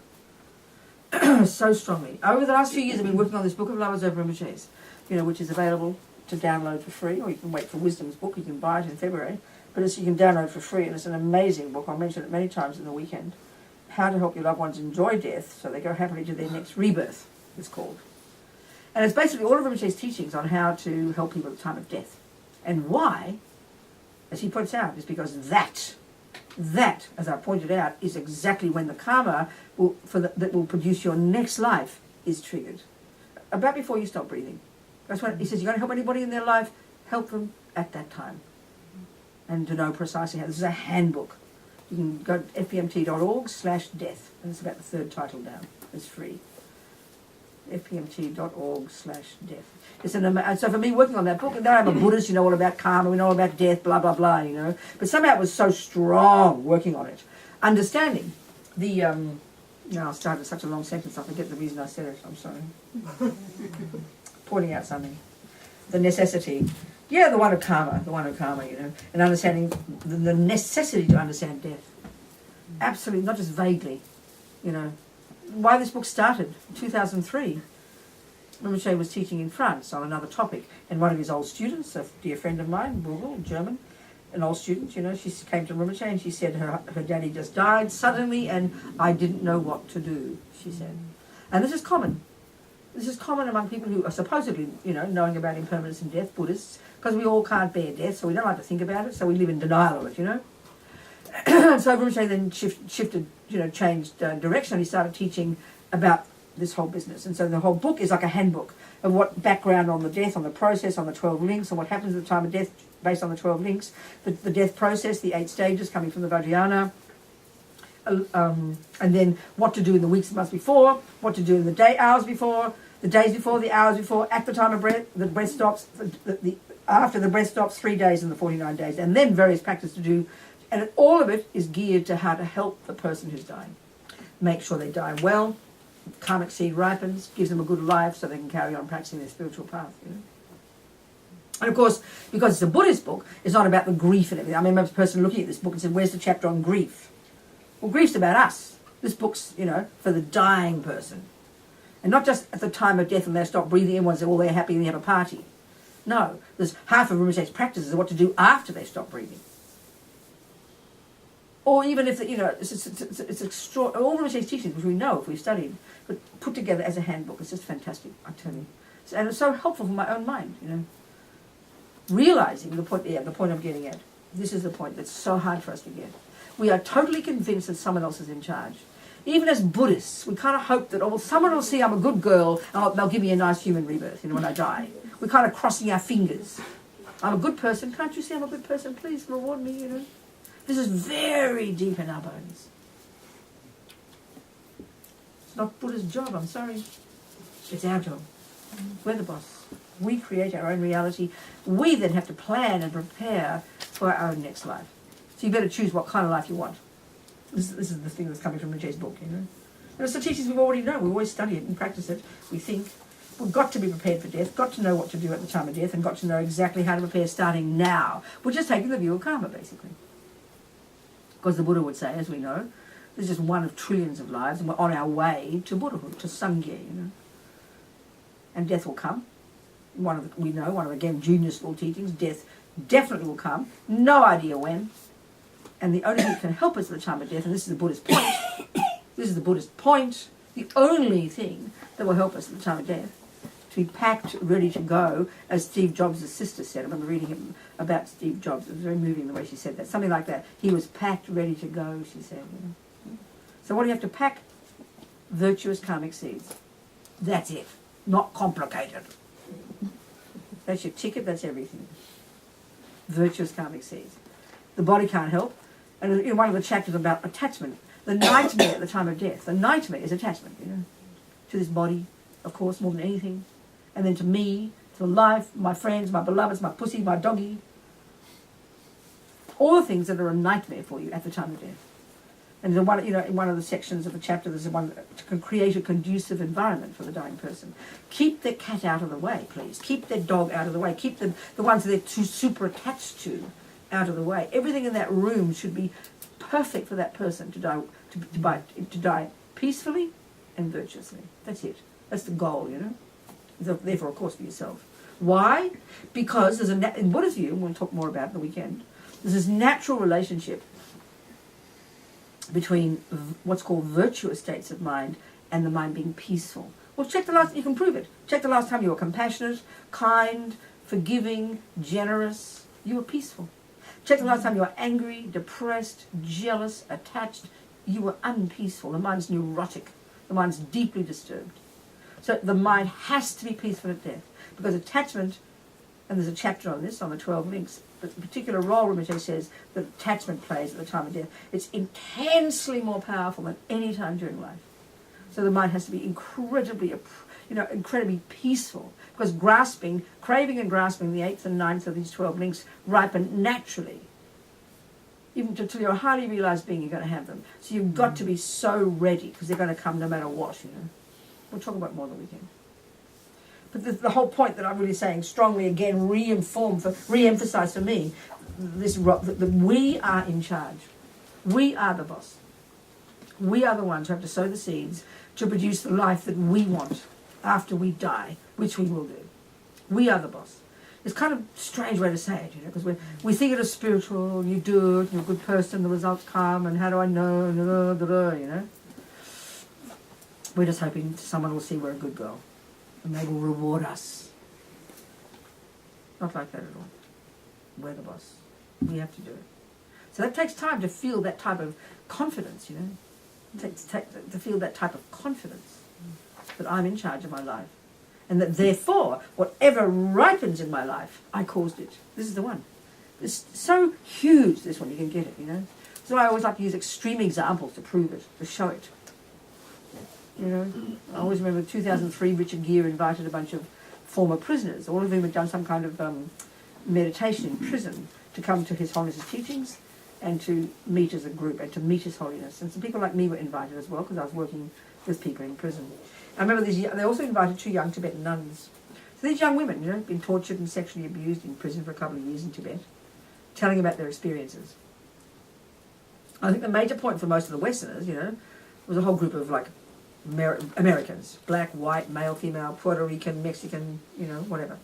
So strongly. Over the last few years I've been working on this Book of Lovers over Rinpoche's, you know, which is available to download for free, or you can wait for Wisdom's book. You can buy it in February, but you can download for free, and it's an amazing book. I'll mention it many times in the weekend. How to help your loved ones enjoy death so they go happily to their next rebirth, it's called. And it's basically all of Rinpoche's teachings on how to help people at the time of death. And why, as he points out, is because that, as I pointed out, is exactly when the karma that will produce your next life is triggered. About before you stop breathing. That's when he says you're going to help anybody in their life, help them at that time. And to know precisely how. This is a handbook. You can go to fpmt.org/death. And it's about the third title down. It's free. fpmt.org/death. And so for me, working on that book, and I'm a Buddhist, you know all about karma, we know all about death, blah, blah, blah, you know. But somehow it was so strong working on it. Understanding the, I started such a long sentence, I forget the reason I said it, I'm sorry. Pointing out something. The necessity. Yeah, the one of karma, you know. And understanding the necessity to understand death. Absolutely, not just vaguely, you know. Why this book started in 2003. Rinpoche was teaching in France on another topic, and one of his old students, a dear friend of mine, Google, German, an old student, you know, she came to Rinpoche and she said her daddy just died suddenly and I didn't know what to do, she said. And this is common. This is common among people who are supposedly, you know, knowing about impermanence and death, Buddhists, because we all can't bear death, so we don't like to think about it, so we live in denial of it, you know. So Rinpoche then shifted, you know, changed direction. He started teaching about this whole business. And so the whole book is like a handbook of what background on the death, on the process, on the 12 links, and what happens at the time of death based on the 12 links, the death process, the 8 stages coming from the Vajrayana, and then what to do in the weeks and months before, what to do in the hours before, the days before, the hours before, at the time of breath, the breath stops, after the breath stops, 3 days and the 49 days, and then various practices to do. And all of it is geared to how to help the person who's dying. Make sure they die well, karmic seed ripens, gives them a good life so they can carry on practicing their spiritual path. You know? And of course, because it's a Buddhist book, it's not about the grief and everything. I remember a person looking at this book and said, where's the chapter on grief? Well, grief's about us. This book's, for the dying person. And not just at the time of death when they stop breathing, everyone's all they're happy and they have a party. No, there's half of Rinpoche's practices of what to do after they stop breathing. Or even if, it's extraordinary. All Rinpoche's teachings, which we know if we've studied, but put together as a handbook, it's just fantastic, I tell you. And it's so helpful for my own mind, Realizing the point I'm getting at. This is the point that's so hard for us to get. We are totally convinced that someone else is in charge. Even as Buddhists, we kind of hope that, someone will see I'm a good girl and they'll give me a nice human rebirth, when I die. We're kind of crossing our fingers. I'm a good person. Can't you see I'm a good person? Please reward me, This is very deep in our bones. It's not Buddha's job, I'm sorry. It's our job. We're the boss. We create our own reality. We then have to plan and prepare for our own next life. So you better choose what kind of life you want. This is the thing that's coming from Rinpoche's book, And it's the teachings we've already known. We always study it and practice it. We think. We've got to be prepared for death, got to know what to do at the time of death, and got to know exactly how to prepare starting now. We're just taking the view of karma, basically. Because the Buddha would say, as we know, there's just one of trillions of lives, and we're on our way to Buddhahood, to Sangha, And death will come. One of the, again, junior school teachings, death definitely will come. No idea when. And the only thing that can help us at the time of death, and this is the Buddhist point, the only thing that will help us at the time of death, to be packed, ready to go, as Steve Jobs' sister said. I remember reading him about Steve Jobs. It was very moving the way she said that. Something like that. He was packed, ready to go, she said. So what do you have to pack? Virtuous karmic seeds. That's it. Not complicated. That's your ticket, that's everything. Virtuous karmic seeds. The body can't help. And in one of the chapters about attachment, the nightmare at the time of death, the nightmare is attachment, to this body, of course, more than anything. And then to me, to life, my friends, my beloveds, my pussy, my doggy. All the things that are a nightmare for you at the time of death. And in one of the sections of the chapter, there's one to create a conducive environment for the dying person. Keep the cat out of the way, please. Keep the dog out of the way. Keep the ones that they're too super attached to out of the way. Everything in that room should be perfect for that person to die peacefully and virtuously. That's it. That's the goal, Therefore, of course, for yourself. Why? Because there's in Buddha's view, and we'll talk more about it in the weekend, there's this natural relationship between what's called virtuous states of mind and the mind being peaceful. Well, you can prove it. Check the last time you were compassionate, kind, forgiving, generous. You were peaceful. Check the last time you were angry, depressed, jealous, attached. You were unpeaceful. The mind's neurotic. The mind's deeply disturbed. So the mind has to be peaceful at death. Because attachment, and there's a chapter on this, on the 12 links, the particular role Rinpoche says that attachment plays at the time of death, it's intensely more powerful than any time during life. So the mind has to be incredibly peaceful. Because craving and grasping, the 8th and 9th of these 12 links ripen naturally. Even until you're a highly realized being, you're going to have them. So you've got to be so ready, because they're going to come no matter what, We'll talk about more on the weekend. But the whole point that I'm really saying strongly again, re-emphasize for me, that we are in charge. We are the boss. We are the ones who have to sow the seeds to produce the life that we want after we die, which we will do. We are the boss. It's kind of a strange way to say it, because we think it as spiritual, you do it, you're a good person, the results come, and how do I know, We're just hoping someone will see we're a good girl, and they will reward us. Not like that at all. We're the boss. We have to do it. So that takes time to feel that type of confidence, to feel that type of confidence. that I'm in charge of my life, and that therefore whatever ripens in my life, I caused it. This is the one. It's so huge, this one, you can get it, you know. So I always like to use extreme examples to prove it, to show it. You know, I always remember 2003, Richard Gere invited a bunch of former prisoners, all of whom had done some kind of meditation in prison, to come to His Holiness's teachings and to meet as a group and to meet His Holiness. And some people like me were invited as well, because I was working with people in prison. I remember they also invited 2 young Tibetan nuns. So these young women, you know, been tortured and sexually abused in prison for a couple of years in Tibet, telling about their experiences. I think the major point for most of the Westerners, you know, was a whole group of like Americans, black, white, male, female, Puerto Rican, Mexican, you know, whatever,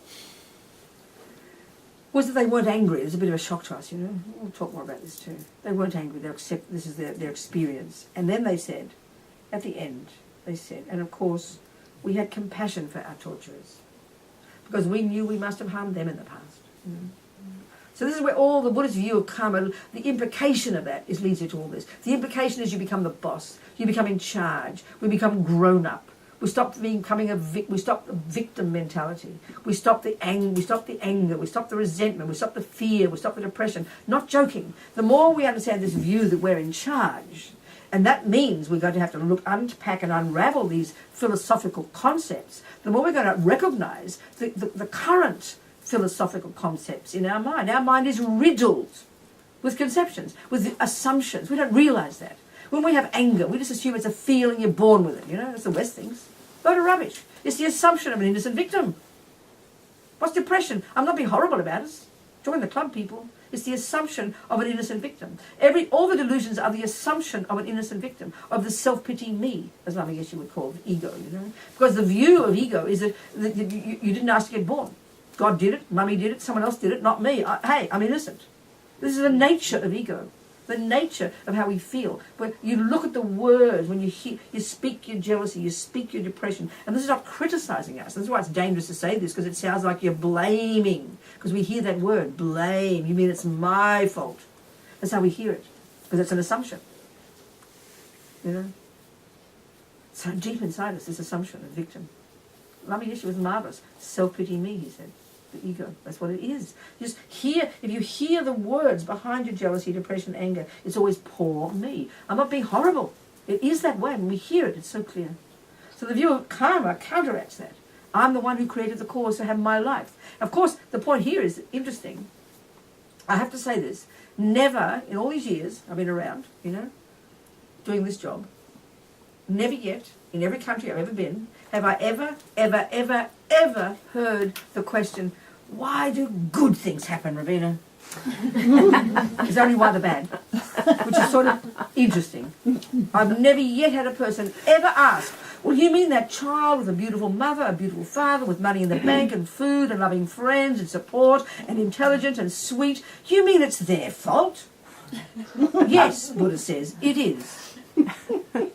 was that they weren't angry. It was a bit of a shock to us, you know. We'll talk more about this too. They weren't angry. They accept this is their experience. And then they said, at the end, they said, and of course, we had compassion for our torturers, because we knew we must have harmed them in the past. You know? So this is where all the Buddhist view of karma, the implication of that leads you to all this. The implication is you become the boss. You become in charge. We become grown up. We stop becoming we stop the victim mentality. We stop the anger. We stop the resentment. We stop the fear. We stop the depression. Not joking. The more we understand this view that we're in charge, and that means we're going to have to unpack and unravel these philosophical concepts, the more we're going to recognize the current philosophical concepts in our mind. Our mind is riddled with conceptions, with assumptions. We don't realize that. When we have anger, we just assume it's a feeling, you're born with it. You know, that's the West things. Load of rubbish. It's the assumption of an innocent victim. What's depression? I'm not being horrible about it. Join the club, people. It's the assumption of an innocent victim. All the delusions are the assumption of an innocent victim, of the self-pity me, as I guess you would call it, ego, you know. Because the view of ego is that you didn't ask to get born. God did it, Mummy did it, someone else did it, not me. Hey, I'm innocent. This is the nature of ego, the nature of how we feel. Where you look at the words when you speak your jealousy, you speak your depression, and this is not criticizing us. This is why it's dangerous to say this, because it sounds like you're blaming. Because we hear that word, blame. You mean it's my fault. That's how we hear it, because it's an assumption. You know? So deep inside us, this assumption of victim. Lama Yeshe was marvelous. Self-pity me, he said. The ego, that's what it is. Just hear, if you hear the words behind your jealousy, depression, anger, it's always poor me. I'm not being horrible. It is that way. When we hear it, it's so clear. So the view of karma counteracts that. I'm the one who created the cause to have my life. Of course, the point here is interesting. I have to say this. Never, in all these years I've been around, you know, doing this job, never yet, in every country I've ever been, have I ever heard the question, why do good things happen, Robina? There's only one the bad, which is sort of interesting. I've never yet had a person ever ask, well, you mean that child with a beautiful mother, a beautiful father, with money in the bank and food and loving friends and support and intelligent and sweet, you mean it's their fault? Yes, Buddha says, it is.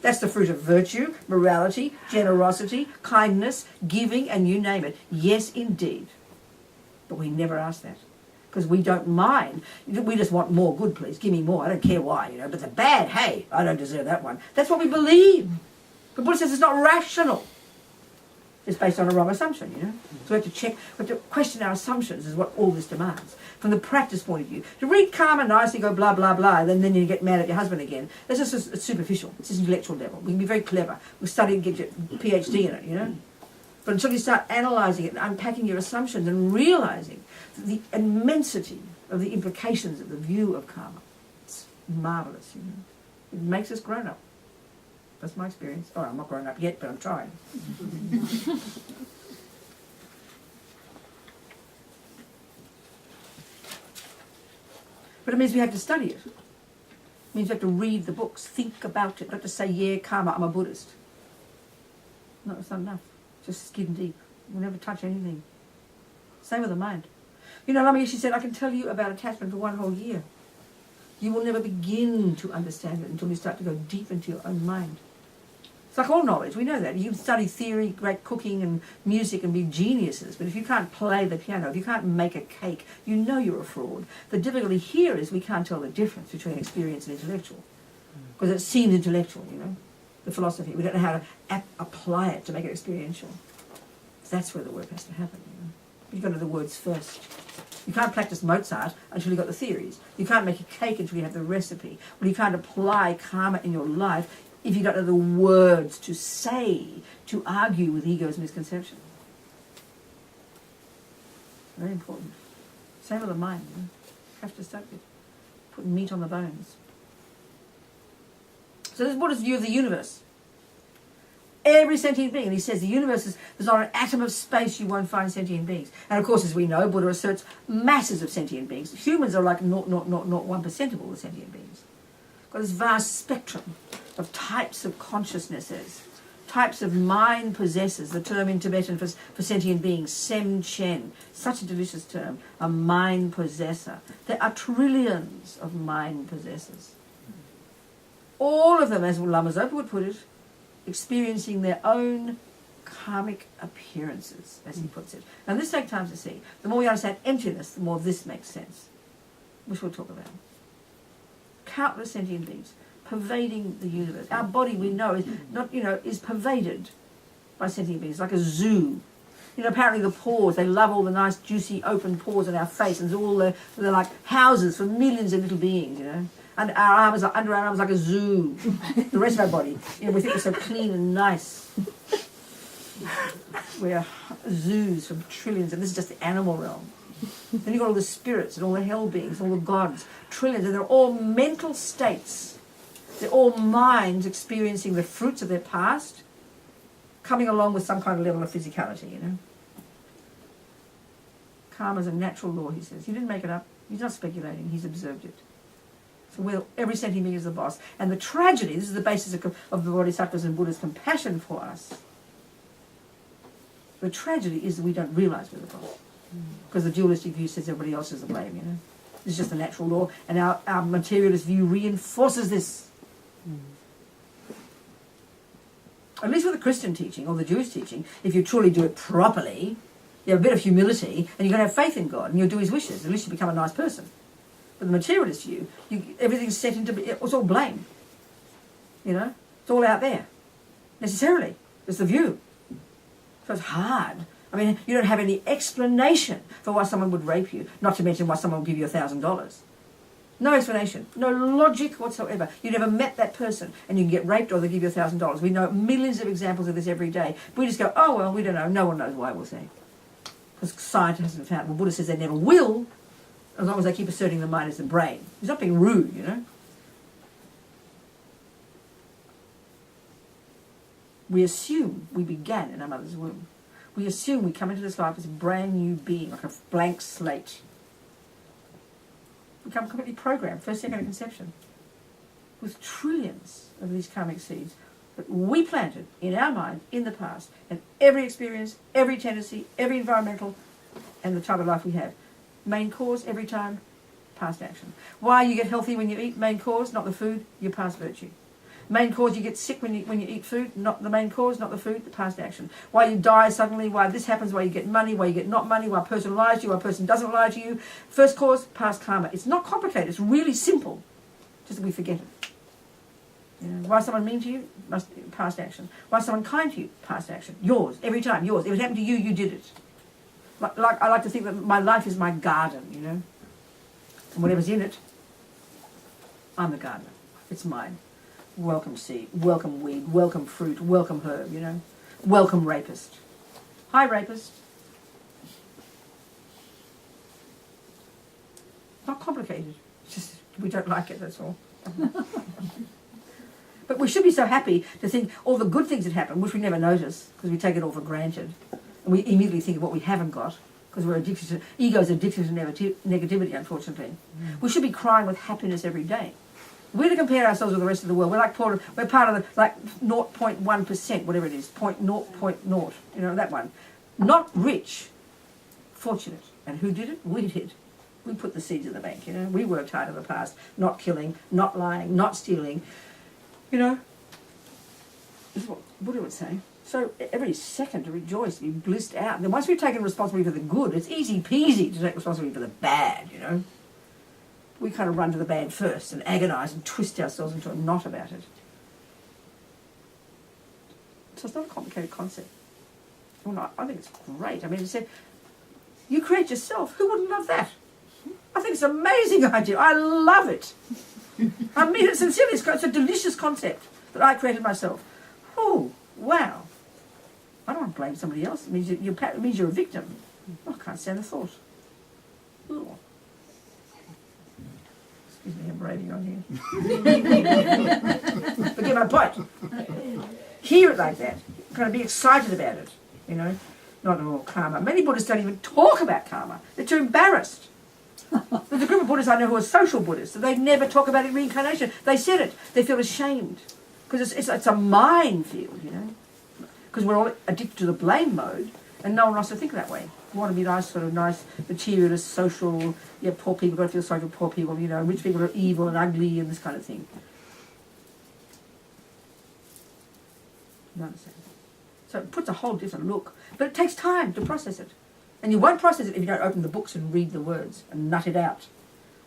That's the fruit of virtue, morality, generosity, kindness, giving, and you name it. Yes, indeed. But we never ask that, because we don't mind. We just want more good, please. Give me more. I don't care why, you know. But the bad, hey, I don't deserve that one. That's what we believe. But Buddha says it's not rational. It's based on a wrong assumption, you know. So we have to check, we have to question our assumptions, is what all this demands. From the practice point of view. To read karma nicely, go blah, blah, blah, and then you get mad at your husband again. That's just superficial. It's just intellectual level. We can be very clever. We study and get your PhD in it, you know. But until you start analysing it and unpacking your assumptions and realising the immensity of the implications of the view of karma, it's marvellous, you know. It makes us grown up. That's my experience. Oh, I'm not grown up yet, but I'm trying. But it means we have to study it. It means we have to read the books, think about it, not to say, yeah, karma, I'm a Buddhist. No, it's not enough. Just skin deep. We'll never touch anything. Same with the mind. You know, Lama Yeshe said, I can tell you about attachment for 1 whole year. You will never begin to understand it until you start to go deep into your own mind. It's like all knowledge, we know that. You can study theory, great cooking and music and be geniuses, but if you can't play the piano, if you can't make a cake, you know you're a fraud. The difficulty here is we can't tell the difference between experience and intellectual, because it seems intellectual, you know. the philosophy. We don't know how to apply it to make it experiential. That's where the work has to happen. You've got to know the words first. You can't practice Mozart until you've got the theories. You can't make a cake until you have the recipe. Well, you can't apply karma in your life if you don't know the words to say, to argue with ego's misconception. Very important. Same with the mind. You have to study it. Put meat on the bones. So this is Buddha's view of the universe. Every sentient being, and he says the universe is, there's not an atom of space you won't find sentient beings. And of course, as we know, Buddha asserts masses of sentient beings. Humans are like 0.1% of all the sentient beings. Got this vast spectrum of types of consciousnesses, types of mind possessors. The term in Tibetan for sentient beings, sem chen, such a delicious term, a mind possessor. There are trillions of mind possessors. All of them, as Lama Zopa would put it, experiencing their own karmic appearances, as he puts it. And this takes time to see. The more we understand emptiness, the more this makes sense, which we'll talk about. Countless sentient beings pervading the universe. Our body, we know, is pervaded by sentient beings, like a zoo. Apparently the pores, they love all the nice, juicy, open pores on our face, and they're like houses for millions of little beings, And our arms are under our arms like a zoo. The rest of our body, we think we're so clean and nice. We're zoos from trillions, and this is just the animal realm. Then you've got all the spirits and all the hell beings, all the gods, trillions, and they're all mental states. They're all minds experiencing the fruits of their past, coming along with some kind of level of physicality, Karma is a natural law, he says. He didn't make it up. He's not speculating. He's observed it. So every sentient being is the boss. And the tragedy, this is the basis of the Bodhisattvas and Buddha's compassion for us. The tragedy is that we don't realise we're the boss. Because the dualistic view says everybody else is to blame, This is just a natural law. And our materialist view reinforces this. At least with the Christian teaching or the Jewish teaching, if you truly do it properly, you have a bit of humility and you're going to have faith in God and you'll do his wishes. At least you become a nice person. But the materialist view, everything's set into, it's all blame. It's all out there. Necessarily. It's the view. So it's hard. I mean, you don't have any explanation for why someone would rape you, not to mention why someone would give you $1,000. No explanation. No logic whatsoever. You never met that person and you can get raped or they give you $1,000. We know millions of examples of this every day. But we just go, oh, well, we don't know. No one knows why, we'll say. Because science hasn't found. Well, Buddha says they never will, as long as they keep asserting the mind is the brain. He's not being rude, We assume we began in our mother's womb. We assume we come into this life as a brand new being, like a blank slate. We become completely programmed, first, second, and conception, with trillions of these karmic seeds that we planted in our mind in the past, and every experience, every tendency, every environmental, and the type of life we have. Main cause every time, past action. Why you get healthy when you eat, main cause, not the food, your past virtue. Main cause you get sick when you eat food, not the main cause, not the food, the past action. Why you die suddenly, why this happens, why you get money, why you get not money, why a person lies to you, why a person doesn't lie to you. First cause, past karma. It's not complicated, it's really simple, just that we forget it. Why someone mean to you, past action. Why someone kind to you, past action. Yours, every time, yours. If it happened to you, you did it. Like I like to think that my life is my garden, and whatever's in it, I'm the gardener. It's mine. Welcome seed, welcome weed, welcome fruit, welcome herb, welcome rapist. Hi, rapist. Not complicated. It's just we don't like it, that's all. But we should be so happy to think all the good things that happen, which we never notice because we take it all for granted. And we immediately think of what we haven't got because we're addicted to, ego's addicted to negativity, unfortunately. We should be crying with happiness every day. We're to compare ourselves with the rest of the world. We're part of the 0.1%, whatever it is, 0.0, that one. Not rich, fortunate. And who did it? We did. We put the seeds in the bank, We worked hard in the past, not killing, not lying, not stealing. This is what Buddha would say. So every second to rejoice, to be blissed out. And then once we've taken responsibility for the good, it's easy peasy to take responsibility for the bad, We kind of run to the bad first and agonise and twist ourselves into a knot about it. So it's not a complicated concept. Well, I think it's great. I mean, it said, you create yourself. Who wouldn't love that? I think it's an amazing idea. I love it. I mean it sincerely. It's a delicious concept that I created myself. Oh, wow. I don't want to blame somebody else. It means, it means you're a victim. Oh, I can't stand the thought. Ooh. Excuse me, I'm raving on here. Forget my point. Hear it like that. Kind of be excited about it. You know, not at all karma. Many Buddhists don't even talk about karma. They're too embarrassed. There's a group of Buddhists I know who are social Buddhists. They never talk about reincarnation. They said it. They feel ashamed. Because it's a minefield, you know. Because we're all addicted to the blame mode, and no one wants to think that way. We want to be nice, sort of nice, materialist, social, yeah, poor people, got to feel sorry for poor people, you know, rich people are evil and ugly and this kind of thing. You understand? So it puts a whole different look. But it takes time to process it. And you won't process it if you don't open the books and read the words and nut it out.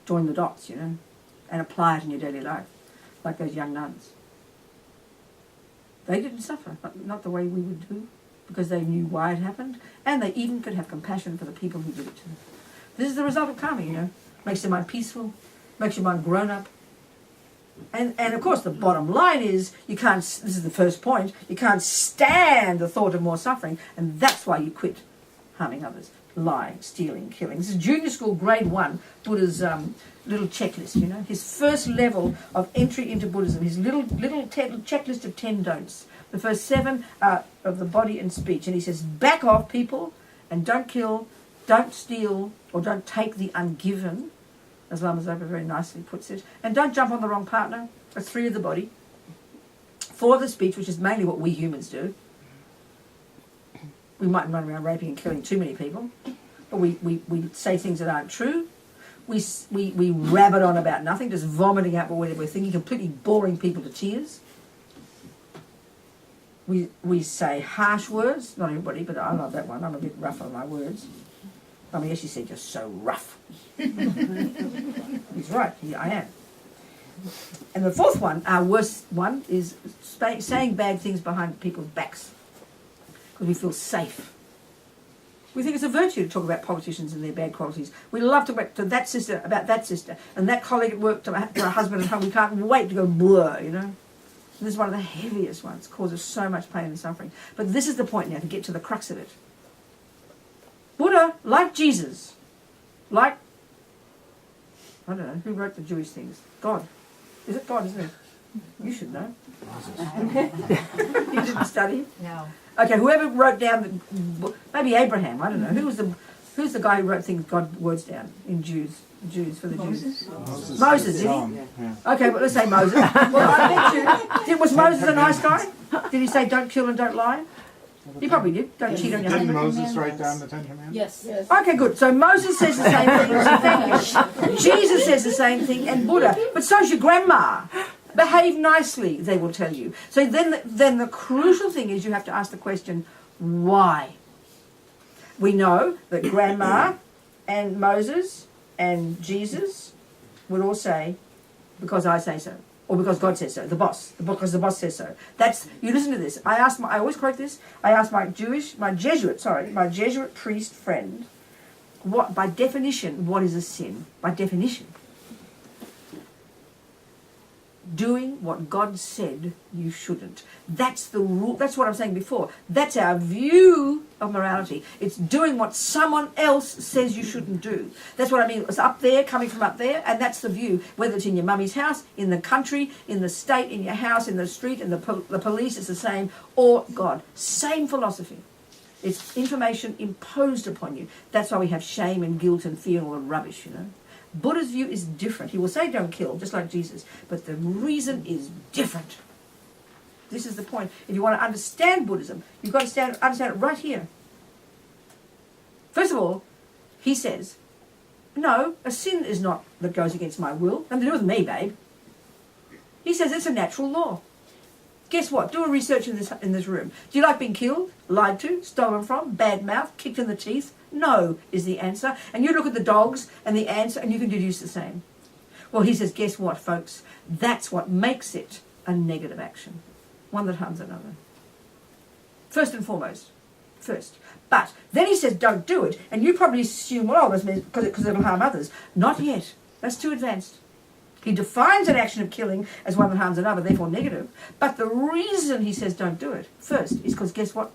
Join the dots, you know, and apply it in your daily life, like those young nuns. They didn't suffer, not the way we would do, because they knew why it happened, and they even could have compassion for the people who did it to them. This is the result of karma, you know. Makes your mind peaceful, makes your mind grown up. And of course the bottom line is, you can't, this is the first point, you can't stand the thought of more suffering, and that's why you quit harming others, lying, stealing, killing. This is junior school, grade 1, Buddha's little checklist, you know, his first level of entry into Buddhism, his little checklist of 10 don'ts. The first 7 are of the body and speech. And he says, back off, people, and don't kill, don't steal, or don't take the ungiven, as Lama Zopa very nicely puts it, and don't jump on the wrong partner. That's 3 of the body. 4 of the speech, which is mainly what we humans do. We mightn't run around raping and killing too many people, but we say things that aren't true. We rabbit on about nothing, just vomiting out what we're thinking, completely boring people to tears. We say harsh words, not everybody, but I love that one. I'm a bit rough on my words. I mean, actually said, you're so rough. He's right, I am. And the 4th one, our worst one, is saying bad things behind people's backs. Because we feel safe. We think it's a virtue to talk about politicians and their bad qualities. We love to talk about that sister, and that colleague at work to her husband at home. We can't wait to go blur, you know. And this is one of the heaviest ones. Causes so much pain and suffering. But this is the point now, to get to the crux of it. Buddha, like Jesus, like, I don't know, who wrote the Jewish things? God. Is it God, isn't it? You should know. You didn't study? No. Okay, whoever wrote down, maybe Abraham, I don't know. Who's the guy who wrote words down in Jews for the Jews? Moses, did he? Yeah. Okay, but let's say Moses. Well, I bet you, was Moses a nice guy? Did he say don't kill and don't lie? He probably did. Don't cheat on your Didn't husband. Moses write down the 10 Commandments? Yes. Okay, good. So Moses says the same thing. Jesus says the same thing, and Buddha. But so's your grandma. Behave nicely, they will tell you. So then the crucial thing is you have to ask the question, why? We know that Grandma and Moses and Jesus would all say, because I say so, or because God says so, because the boss says so. That's, you listen to this. I always quote this, I asked my Jesuit priest friend, by definition, what is a sin? By definition. Doing what God said you shouldn't. That's the rule. That's what I'm saying before. That's our view of morality. It's doing what someone else says you shouldn't do. That's what I mean. It's up there, coming from up there, and that's the view. Whether it's in your mummy's house, in the country, in the state, in your house, in the street, in the police, it's the same. Or God. Same philosophy. It's information imposed upon you. That's why we have shame and guilt and fear and all the rubbish, you know. Buddha's view is different. He will say don't kill, just like Jesus, but the reason is different. This is the point. If you want to understand Buddhism, you've got to understand it right here. First of all, he says, no, a sin is not that goes against my will. Nothing to do with me, babe. He says it's a natural law. Guess what? Do a research in this room. Do you like being killed, lied to, stolen from, bad mouthed, kicked in the teeth? No is the answer. And you look at the dogs and the ants and you can deduce the same. Well, he says, guess what, folks? That's what makes it a negative action. One that harms another. First and foremost. First. But then he says don't do it, and you probably assume, well, that's because it'll harm others. Not yet. That's too advanced. He defines an action of killing as one that harms another, therefore negative. But the reason he says don't do it, first, is because guess what?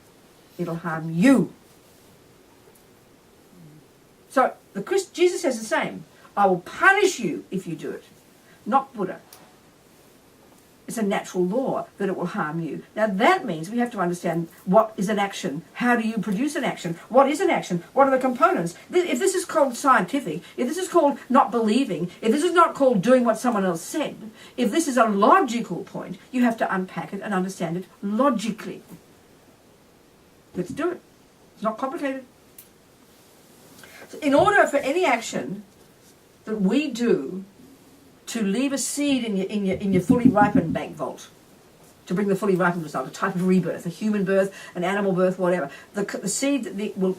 It'll harm you. So Jesus says the same. I will punish you if you do it. Not Buddha. It's a natural law that it will harm you. Now that means we have to understand what is an action. How do you produce an action? What is an action? What are the components? If this is called scientific, if this is called not believing, if this is not called doing what someone else said, if this is a logical point, you have to unpack it and understand it logically. Let's do it. It's not complicated. So in order for any action that we do to leave a seed in your fully ripened bank vault, to bring the fully ripened result, a type of rebirth, a human birth, an animal birth, whatever. The seed that will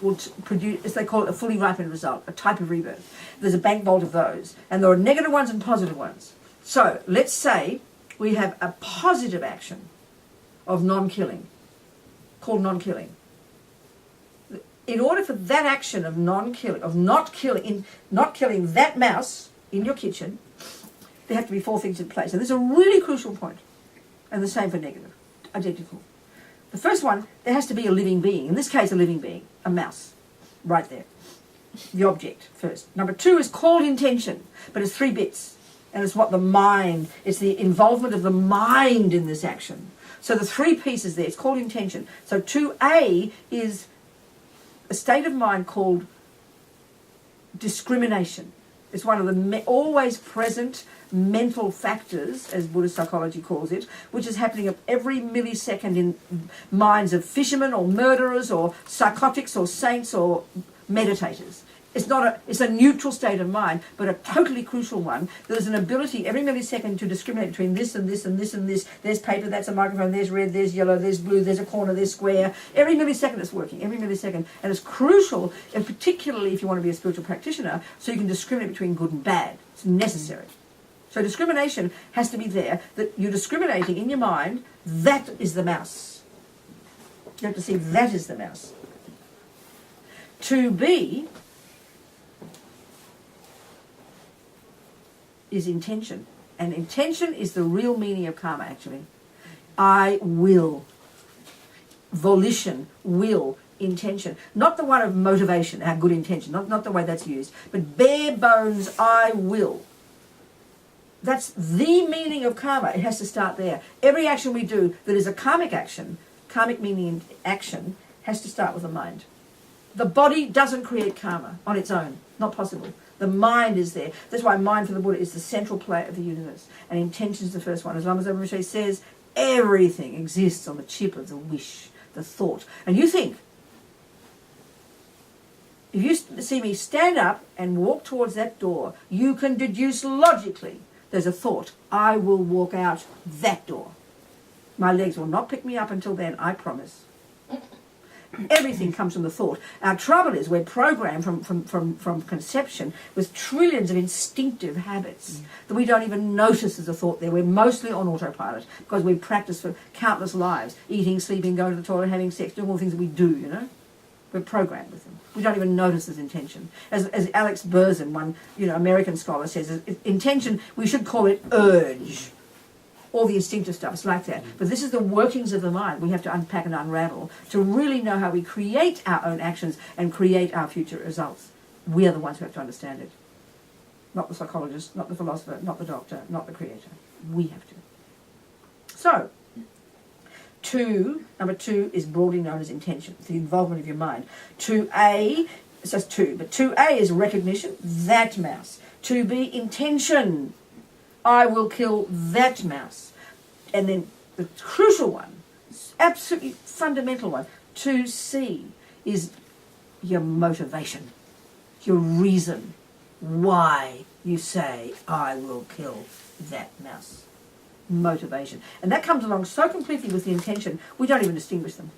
produce, as they call it, a fully ripened result, a type of rebirth. There's a bank vault of those, and there are negative ones and positive ones. So let's say we have a positive action of non-killing, called non-killing. In order for that action of non-killing, of not killing that mouse in your kitchen, there have to be 4 things in place. And this is a really crucial point. And the same for negative. Identical. The first one, there has to be a living being. In this case, a living being. A mouse. Right there. The object first. Number 2 is called intention. But it's 3 bits. And it's what the mind, it's the involvement of the mind in this action. So the 3 pieces there, it's called intention. So 2A is a state of mind called discrimination. It's one of the always present mental factors, as Buddhist psychology calls it, which is happening at every millisecond in minds of fishermen or murderers or psychotics or saints or meditators. It's a neutral state of mind, but a totally crucial one. There's an ability every millisecond to discriminate between this and this and this and this. There's paper, that's a microphone, there's red, there's yellow, there's blue, there's a corner, there's square. Every millisecond it's working, every millisecond. And it's crucial, and particularly if you want to be a spiritual practitioner, so you can discriminate between good and bad. It's necessary. So discrimination has to be there, that you're discriminating in your mind, that is the mouse. You have to see that is the mouse. To be is intention. And intention is the real meaning of karma, actually. I will. Volition, will, intention. Not the one of motivation, our good intention, not the way that's used, but bare bones, I will. That's the meaning of karma. It has to start there. Every action we do that is a karmic action, karmic meaning action, has to start with the mind. The body doesn't create karma on its own. Not possible. The mind is there. That's why mind for the Buddha is the central player of the universe. And intention is the first one. As Lama Zopa Rinpoche says, everything exists on the chip of the wish, the thought. And you think, if you see me stand up and walk towards that door, you can deduce logically there's a thought. I will walk out that door. My legs will not pick me up until then, I promise. Everything comes from the thought. Our trouble is we're programmed from conception with trillions of instinctive habits that we don't even notice there's a thought there. We're mostly on autopilot because we've practiced for countless lives, eating, sleeping, going to the toilet, having sex, doing all the things that we do, you know. We're programmed with them. We don't even notice there's intention. As Alex Berzin, one American scholar, says, intention, we should call it urge. All the instinctive stuff, it's like that. But this is the workings of the mind we have to unpack and unravel to really know how we create our own actions and create our future results. We are the ones who have to understand it. Not the psychologist, not the philosopher, not the doctor, not the creator. We have to. So, number 2 is broadly known as intention. It's the involvement of your mind. 2A, it says 2, but 2A is recognition, that mouse. 2B, intention. I will kill that mouse. And then the crucial one, absolutely fundamental one, 2C, is your motivation, your reason why you say, I will kill that mouse. Motivation. And that comes along so completely with the intention, we don't even distinguish them.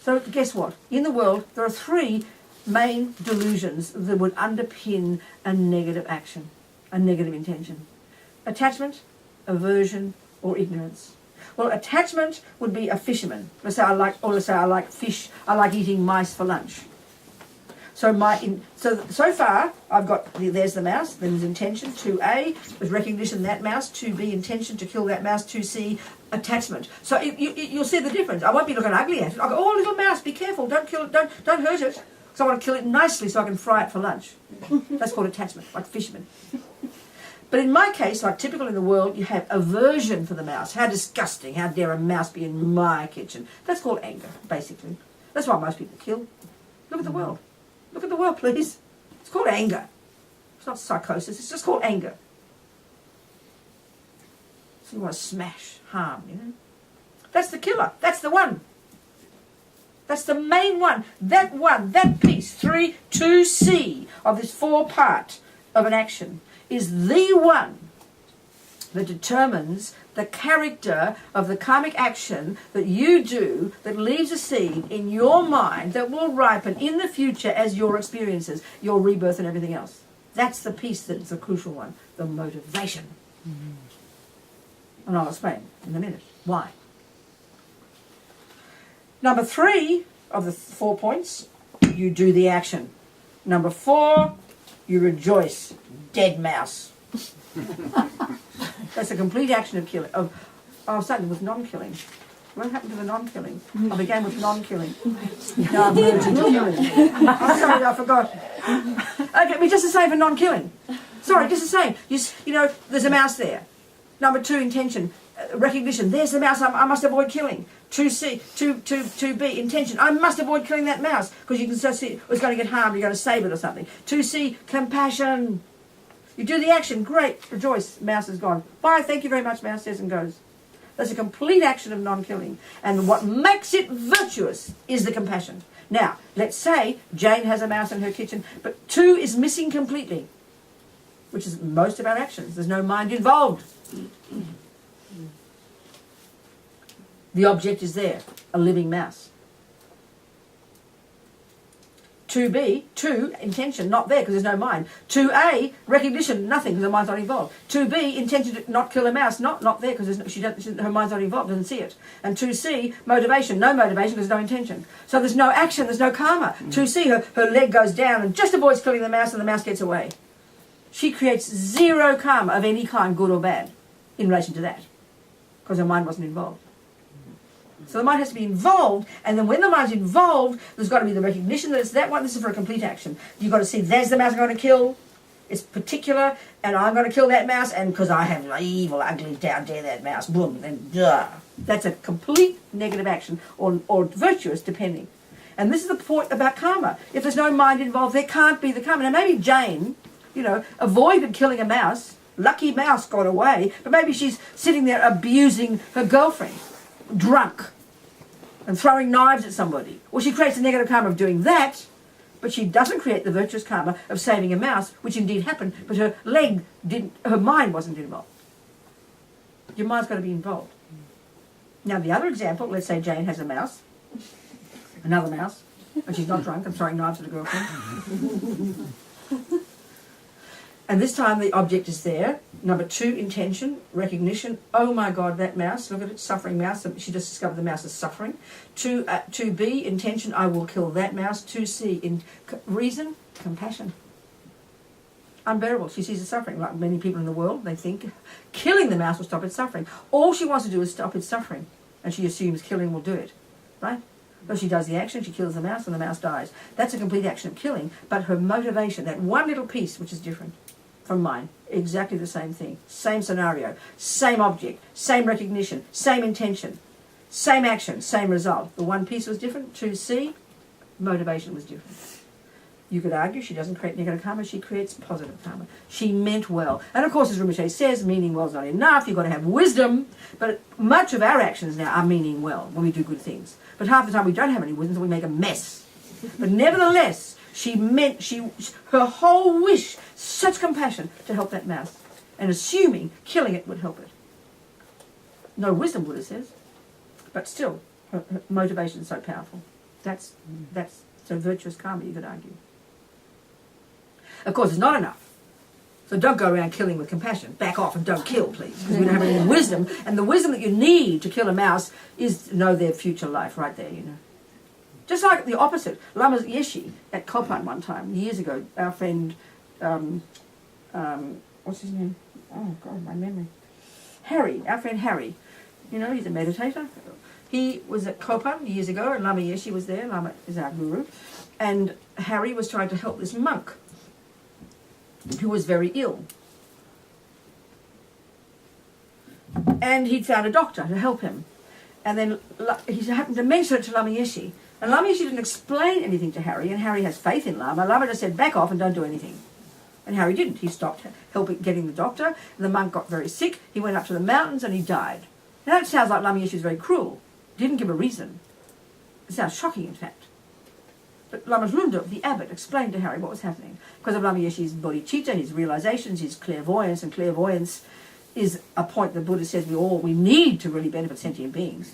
So guess what? In the world, there are 3 main delusions that would underpin a negative action. A negative intention. Attachment, aversion, or ignorance. Well, attachment would be a fisherman. Let's say I like fish. I like eating mice for lunch. So so far I've got there's the mouse. Then there's intention. 2A is recognition that mouse. 2B intention to kill that mouse. 2C attachment. So you'll see the difference. I won't be looking ugly at it. I go, oh, little mouse, be careful. Don't kill it. Don't hurt it. So I want to kill it nicely so I can fry it for lunch. That's called attachment, like fishermen. But in my case, like typical in the world, you have aversion for the mouse. How disgusting. How dare a mouse be in my kitchen. That's called anger, basically. That's why most people kill. Look at the world. Look at the world, please. It's called anger. It's not psychosis. It's just called anger. So you want to smash, harm, you know. That's the killer. That's the one. That's the main one. That piece, 2C of this 4-part of an action is the one that determines the character of the karmic action that you do that leaves a seed in your mind that will ripen in the future as your experiences, your rebirth and everything else. That's the piece that's the crucial one, the motivation. And I'll explain in a minute why. Number 3 of the 4 points, you do the action. Number 4, you rejoice. Dead mouse. That's a complete action of killing. I started with non-killing. What happened to the non-killing? I began with non-killing. Now I'm moved to killing. I'm sorry, I forgot. Okay, just the same for non-killing. Sorry, just the same. You know, there's a mouse there. Number 2, intention. Recognition. There's the mouse I must avoid killing. 2B, intention. I must avoid killing that mouse because you can so see it's going to get harmed, you're going to save it or something. 2C, compassion. You do the action, great, rejoice, mouse is gone. Bye, thank you very much, mouse says and goes. That's a complete action of non-killing. And what makes it virtuous is the compassion. Now, let's say Jane has a mouse in her kitchen, but 2 is missing completely, which is most of our actions. There's no mind involved. The object is there, a living mouse. 2B, 2, intention, not there because there's no mind. 2A, recognition, nothing because her mind's not involved. 2B, intention to not kill a mouse, not there because her mind's not involved, doesn't see it. And 2C, motivation, no motivation because there's no intention. So there's no action, there's no karma. 2C, her leg goes down and just avoids killing the mouse and the mouse gets away. She creates 0 karma of any kind, good or bad, in relation to that because her mind wasn't involved. So the mind has to be involved, and then when the mind's involved, there's got to be the recognition that it's that one. This is for a complete action. You've got to see, there's the mouse I'm going to kill. It's particular, and I'm going to kill that mouse, and because I have evil, ugly, down dare that mouse, boom, then duh. That's a complete negative action, or virtuous, depending. And this is the point about karma. If there's no mind involved, there can't be the karma. Now maybe Jane, avoided killing a mouse. Lucky mouse got away, but maybe she's sitting there abusing her girlfriend, drunk, and throwing knives at somebody. Well, she creates a negative karma of doing that, but she doesn't create the virtuous karma of saving a mouse, which indeed happened, but her mind wasn't involved. Your mind's got to be involved. Now, the other example, let's say Jane has a mouse, another mouse, and she's not drunk and throwing knives at a girlfriend. And this time the object is there. Number 2, intention, recognition. Oh my God, that mouse, look at it, suffering mouse. She just discovered the mouse is suffering. 2B, intention, I will kill that mouse. 2C, reason, compassion. Unbearable. She sees it suffering. Like many people in the world, they think killing the mouse will stop its suffering. All she wants to do is stop its suffering. And she assumes killing will do it. Right? So she does the action, she kills the mouse, and the mouse dies. That's a complete action of killing, but her motivation, that one little piece, which is different from mine, exactly the same thing, same scenario, same object, same recognition, same intention, same action, same result. The one piece was different. 2C, motivation was different. You could argue she doesn't create negative karma, she creates positive karma. She meant well. And of course, as Rinpoche says, meaning well is not enough, you've got to have wisdom, but much of our actions now are meaning well when we do good things. But half the time we don't have any wisdom, so we make a mess. But nevertheless, her whole wish, such compassion to help that mouse, and assuming killing it would help it. No wisdom, Buddha says, but still, her motivation is so powerful. That's so virtuous karma, you could argue. Of course, it's not enough. So don't go around killing with compassion. Back off and don't kill, please, because we don't have any wisdom. And the wisdom that you need to kill a mouse is to know their future life right there, you know. Just like the opposite. Lama Yeshe at Copan one time, years ago, our friend, what's his name? Oh, God, my memory. Harry, our friend Harry. You know, he's a meditator. He was at Copan years ago, and Lama Yeshe was there. Lama is our guru. And Harry was trying to help this monk who was very ill. And he'd found a doctor to help him. And then he happened to mention it to Lama Yeshe. And Lama Yeshe didn't explain anything to Harry, and Harry has faith in Lama. Lama just said, back off and don't do anything. And Harry didn't. He stopped getting the doctor, and the monk got very sick. He went up to the mountains and he died. Now that sounds like Lama Yeshe is very cruel. Didn't give a reason. It sounds shocking, in fact. But Lama Lundup, the abbot, explained to Harry what was happening. Because of Lama Yeshe's bodhicitta, his realizations, his clairvoyance, and clairvoyance is a point the Buddha says we need to really benefit sentient beings.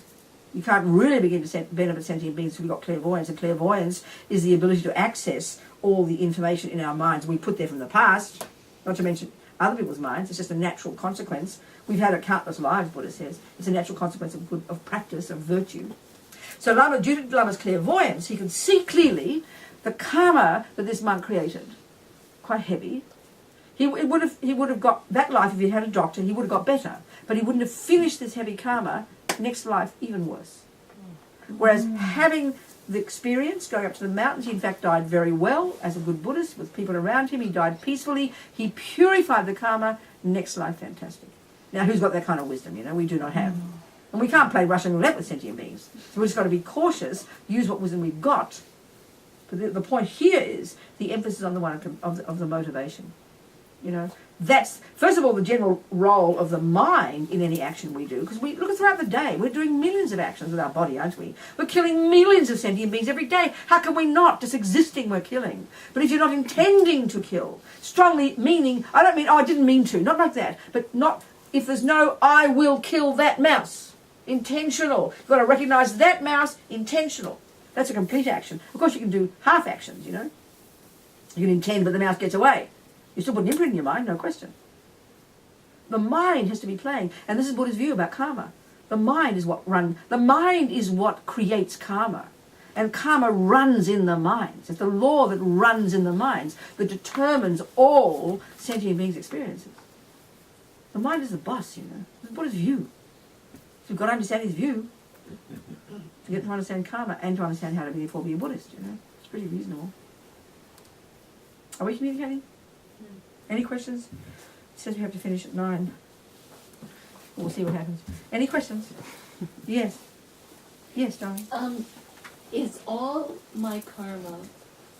You can't really begin to benefit sentient beings until you've got clairvoyance, and clairvoyance is the ability to access all the information in our minds we put there from the past, not to mention other people's minds. It's just a natural consequence. We've had it countless lives, Buddha says. It's a natural consequence of practice, of virtue. So Lama, due to Lama's clairvoyance, he could see clearly the karma that this monk created. Quite heavy. He would have got that life if he had a doctor. He would have got better, but he wouldn't have finished this heavy karma. Next life, even worse. Whereas having the experience, going up to the mountains, he in fact died very well as a good Buddhist with people around him. He died peacefully. He purified the karma. Next life, fantastic. Now, who's got that kind of wisdom? You know, we do not have. And we can't play Russian roulette with sentient beings. So we've just got to be cautious, use what wisdom we've got. But the point here is the emphasis on the one of the motivation. You know, that's, first of all, the general role of the mind in any action we do. Because we look throughout the day, we're doing millions of actions with our body, aren't we? We're killing millions of sentient beings every day. How can we not? Just existing, we're killing. But if you're not intending to kill, strongly meaning, I don't mean, I didn't mean to, not like that, but not, if there's no, I will kill that mouse. Intentional. You've got to recognize that mouse, intentional. That's a complete action. Of course, you can do half actions, you know. You can intend, but the mouse gets away. You still put an imprint in your mind, no question. The mind has to be playing. And this is Buddha's view about karma. The mind is what creates karma. And karma runs in the minds. It's the law that runs in the minds that determines all sentient beings' experiences. The mind is the boss, you know. It's Buddha's view. So you've got to understand his view to get to understand karma and to understand how to therefore be a Buddhist, you know. It's pretty reasonable. Are we communicating? Any questions? It says we have to finish at 9. We'll see what happens. Any questions? Yes. Yes, darling. Is all my karma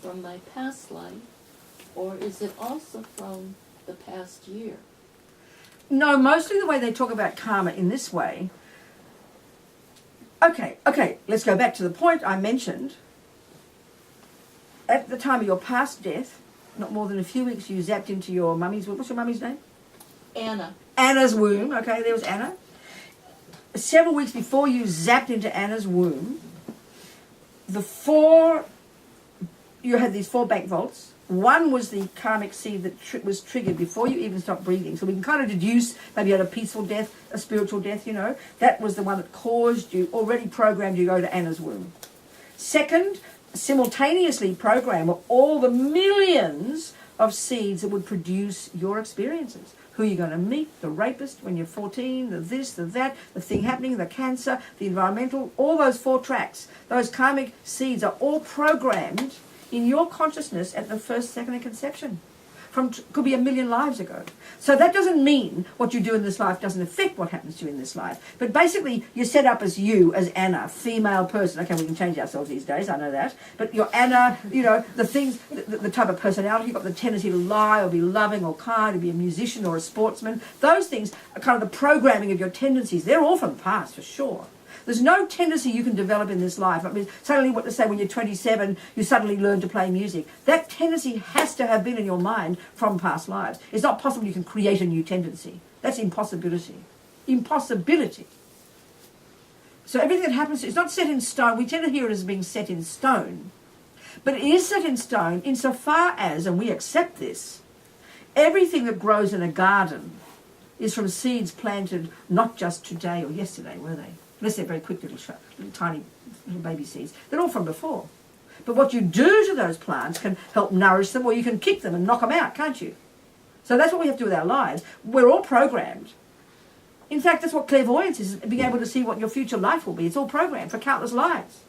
from my past life, or is it also from the past year? No, mostly the way they talk about karma in this way. Okay, let's go back to the point I mentioned. At the time of your past death, not more than a few weeks, you zapped into your mummy's womb. What's your mummy's name? Anna. Anna's womb. Okay, there was Anna. Several weeks before you zapped into Anna's womb, you had these 4 bank vaults. One was the karmic seed that was triggered before you even stopped breathing. So we can kind of deduce maybe you had a peaceful death, a spiritual death, you know. That was the one that caused you, already programmed you to go to Anna's womb. Second, simultaneously programmed were all the millions of seeds that would produce your experiences. Who you're going to meet, the rapist when you're 14, the this, the that, the thing happening, the cancer, the environmental, all those 4 tracks. Those karmic seeds are all programmed in your consciousness at the first second of conception. Could be 1 million lives ago. So that doesn't mean what you do in this life doesn't affect what happens to you in this life. But basically, you're set up as you, as Anna, female person. Okay, we can change ourselves these days, I know that. But you're Anna, you know, the things, the type of personality, you've got the tendency to lie or be loving or kind or be a musician or a sportsman. Those things are kind of the programming of your tendencies. They're all from the past, for sure. There's no tendency you can develop in this life. I mean, suddenly, what to say, when you're 27, you suddenly learn to play music. That tendency has to have been in your mind from past lives. It's not possible you can create a new tendency. That's impossibility. Impossibility. So everything that happens, it's not set in stone. We tend to hear it as being set in stone. But it is set in stone insofar as, and we accept this, everything that grows in a garden is from seeds planted not just today or yesterday, were they? Unless they're very quick little tiny little baby seeds. They're all from before. But what you do to those plants can help nourish them, or you can kick them and knock them out, can't you? So that's what we have to do with our lives. We're all programmed. In fact, that's what clairvoyance is, being able to see what your future life will be. It's all programmed for countless lives.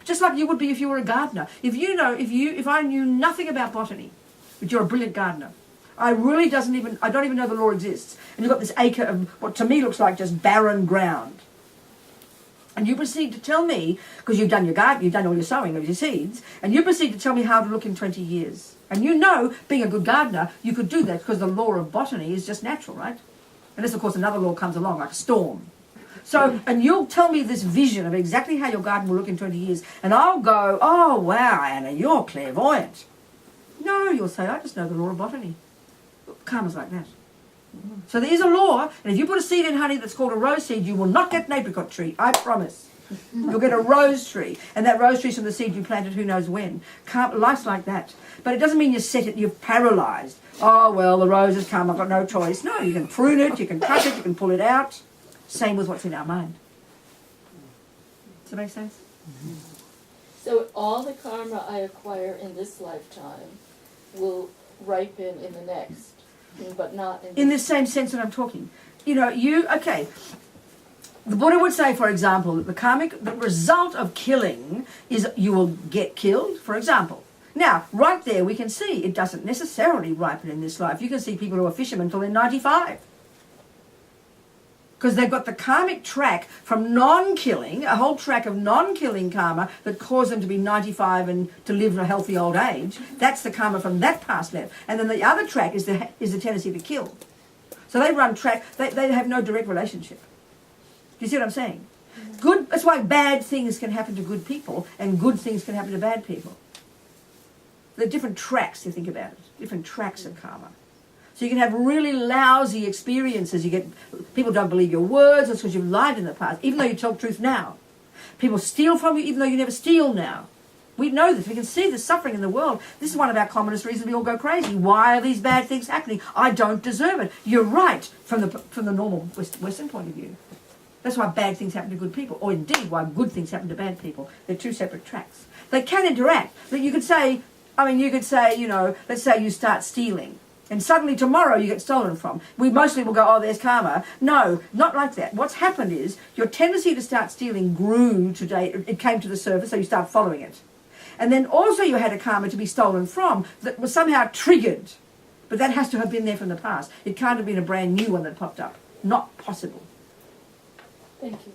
Just like you would be if you were a gardener. If I knew nothing about botany, but you're a brilliant gardener, I don't even know the law exists. And you've got this acre of what to me looks like just barren ground. And you proceed to tell me, because you've done your garden, you've done all your sowing of your seeds, and you proceed to tell me how to look in 20 years. And you know, being a good gardener, you could do that because the law of botany is just natural, right? Unless, of course, another law comes along, like a storm. So, and you'll tell me this vision of exactly how your garden will look in 20 years, and I'll go, oh, wow, Anna, you're clairvoyant. No, you'll say, I just know the law of botany. Karma's like that. So there is a law, and if you put a seed in honey that's called a rose seed, you will not get an apricot tree, I promise. You'll get a rose tree, and that rose tree's from the seed you planted who knows when. Life's like that. But it doesn't mean you're paralysed. Oh, well, the rose has come, I've got no choice. No, you can prune it, you can cut it, you can pull it out. Same with what's in our mind. Does that make sense? So all the karma I acquire in this lifetime will ripen in the next, but not in this same sense that I'm talking. The Buddha would say, for example, that the result of killing is you will get killed, for example. Now, right there we can see it doesn't necessarily ripen in this life. You can see people who are fishermen until they're 95. Because they've got the karmic track from non-killing, a whole track of non-killing karma that caused them to be 95 and to live a healthy old age. That's the karma from that past life. And then the other track is the tendency to kill. So they run track, they have no direct relationship. Do you see what I'm saying? That's why bad things can happen to good people and good things can happen to bad people. There are different tracks, you think about it, different tracks of karma. So you can have really lousy experiences. People don't believe your words. It's because you've lied in the past, even though you tell the truth now. People steal from you, even though you never steal now. We know this. We can see the suffering in the world. This is one of our commonest reasons we all go crazy. Why are these bad things happening? I don't deserve it. You're right from the normal Western point of view. That's why bad things happen to good people, or indeed why good things happen to bad people. They're two separate tracks. They can interact. You could say, let's say you start stealing. And suddenly tomorrow you get stolen from. We mostly will go, oh, there's karma. No, not like that. What's happened is your tendency to start stealing grew today. It came to the surface, so you start following it. And then also you had a karma to be stolen from that was somehow triggered. But that has to have been there from the past. It can't have been a brand new one that popped up. Not possible. Thank you.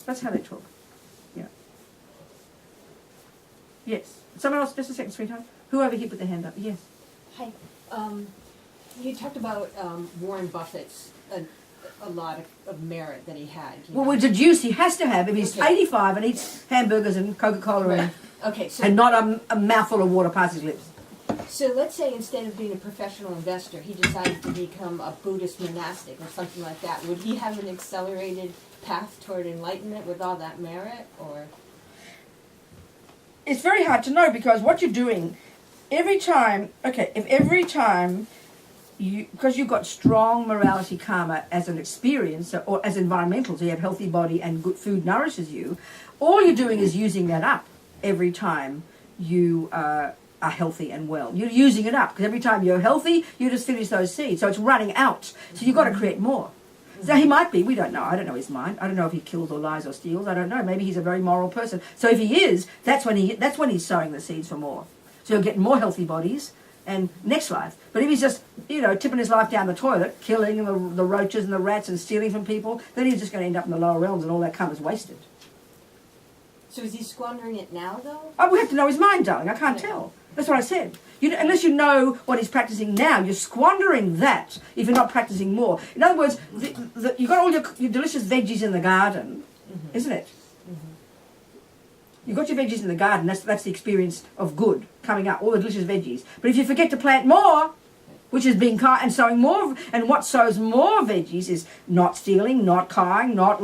That's how they talk. Yeah. Yes. Someone else, just a second, sweetheart. Who over here put their hand up? Yes. Hi. You talked about Warren Buffett's a lot of merit that he had. Well, we deduce he has to have if he's 85 and eats hamburgers and Coca-Cola and not a mouthful of water past his lips. So let's say instead of being a professional investor, he decided to become a Buddhist monastic or something like that. Would he have an accelerated path toward enlightenment with all that merit, or? It's very hard to know because what you're doing because you've got strong morality karma as an experience or as environmental, so you have healthy body and good food nourishes you, all you're doing is using that up every time you are healthy and well. You're using it up because every time you're healthy, you just finish those seeds. So it's running out. So you've got to create more. So he might be, we don't know. I don't know his mind. I don't know if he kills or lies or steals. I don't know. Maybe he's a very moral person. So if he is, that's when he's sowing the seeds for more. So he'll get more healthy bodies and next life. But if he's just, tipping his life down the toilet, killing the roaches and the rats and stealing from people, then he's just going to end up in the lower realms and all that karma's wasted. So is he squandering it now, though? Oh, we have to know his mind, darling. I can't tell. That's what I said. Unless you know what he's practicing now, you're squandering that if you're not practicing more. In other words, you've got all your delicious veggies in the garden, isn't it? You've got your veggies in the garden. That's the experience of good coming up, all the delicious veggies. But if you forget to plant more, which is being kind and sowing more, and what sows more veggies is not stealing, not crying, not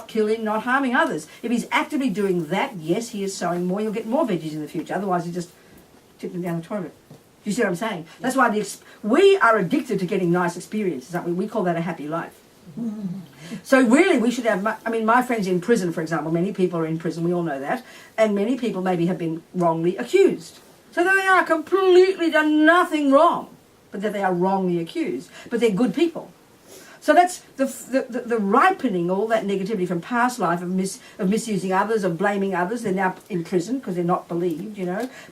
killing, not harming others. If he's actively doing that, yes, he is sowing more. You'll get more veggies in the future. Otherwise, he just tipped them down the toilet. You see what I'm saying? That's why we are addicted to getting nice experiences, aren't we? We call that a happy life. So really we should have, my friends in prison, for example, many people are in prison, we all know that, and many people maybe have been wrongly accused. So they are completely done nothing wrong, but that they are wrongly accused, but they're good people. So that's the ripening all that negativity from past life of misusing others, of blaming others. They're now in prison because they're not believed,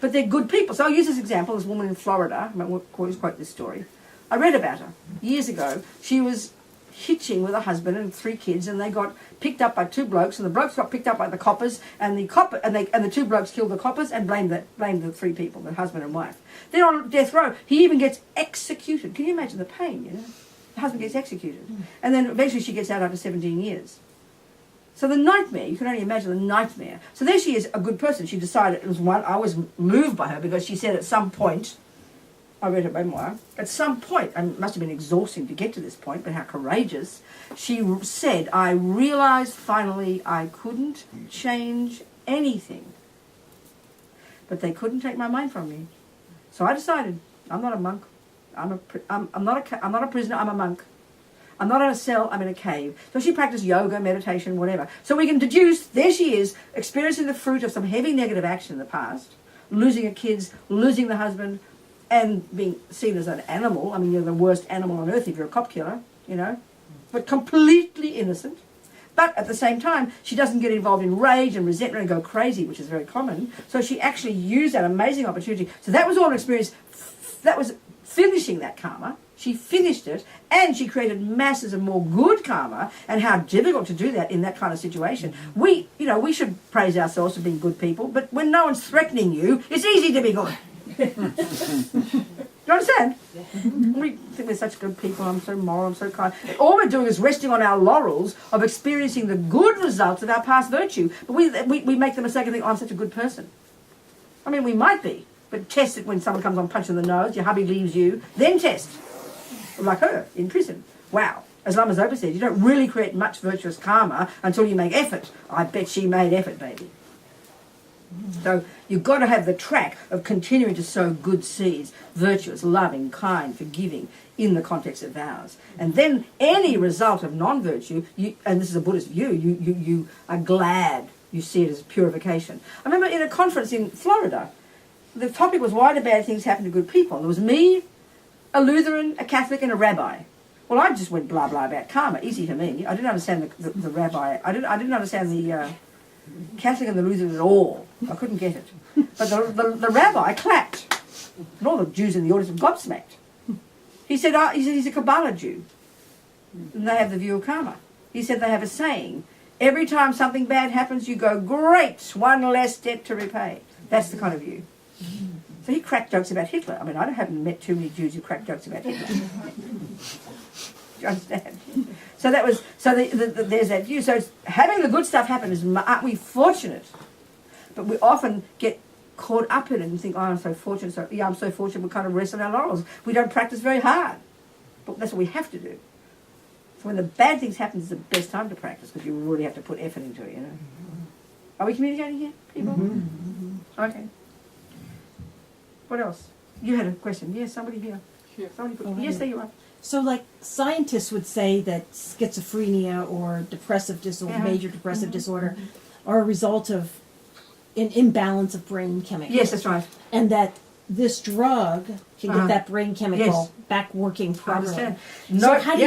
but they're good people. So I'll use this example, this woman in Florida, I always quote this story. I read about her years ago. She was hitching with a husband and 3 kids, and they got picked up by 2 blokes, and the blokes got picked up by the coppers, and the 2 blokes killed the coppers and blamed the 3 people, the husband and wife. They're on death row. He even gets executed. Can you imagine the pain? The husband gets executed, and then eventually she gets out after 17 years. So the nightmare, you can only imagine the nightmare. So there she is, a good person. She decided it was one. I was moved by her because she said at some point, I read her memoir, at some point, and it must have been exhausting to get to this point, but how courageous, she said, I realized finally I couldn't change anything, but they couldn't take my mind from me. So I decided, I'm not a monk, I'm not a prisoner, I'm a monk. I'm not in a cell, I'm in a cave. So she practiced yoga, meditation, whatever. So we can deduce, there she is, experiencing the fruit of some heavy negative action in the past, losing her kids, losing the husband, and being seen as an animal. You're the worst animal on earth if you're a cop killer, but completely innocent. But at the same time, she doesn't get involved in rage and resentment and go crazy, which is very common. So she actually used that amazing opportunity. So that was all an experience. That was finishing that karma. She finished it, and she created masses of more good karma. And how difficult to do that in that kind of situation. We should praise ourselves for being good people, but when no one's threatening you, it's easy to be good. Do you understand? We think we're such good people, I'm so moral, I'm so kind. All we're doing is resting on our laurels of experiencing the good results of our past virtue. But we make the mistake of thinking, I'm such a good person. We might be, but test it when someone comes on punch in the nose, your hubby leaves you, then test. Like her, in prison. Wow. As Lama Zopa said, you don't really create much virtuous karma until you make effort. I bet she made effort, baby. So you've got to have the track of continuing to sow good seeds, virtuous, loving, kind, forgiving, in the context of vows. And then any result of non-virtue, and this is a Buddhist view, you are glad you see it as purification. I remember in a conference in Florida, the topic was why do bad things happen to good people? And there was me, a Lutheran, a Catholic, and a rabbi. Well, I just went blah blah about karma, easy to me. I didn't understand the rabbi. I didn't understand the Catholic and the Lutheran at all. I couldn't get it. But the rabbi clapped. And all the Jews in the audience were gobsmacked. He said he's a Kabbalah Jew. And they have the view of karma. He said they have a saying, every time something bad happens, you go, great, one less debt to repay. That's the kind of view. So he cracked jokes about Hitler. I haven't met too many Jews who crack jokes about Hitler. Do you understand? So there's that view. So having the good stuff happen aren't we fortunate? But we often get caught up in it and think, oh, I'm so fortunate. So I'm so fortunate. We kind of rest on our laurels. We don't practice very hard, but that's what we have to do. So when the bad things happen, it's the best time to practice because you really have to put effort into it. Are we communicating here, people? Okay. What else? You had a question. Yes, somebody here. Here. Yes, there you are. So, scientists would say that schizophrenia or depressive disorder, major depressive disorder, are a result of an imbalance of brain chemicals. Yes, that's right. And that this drug can get that brain chemical back working properly. So how do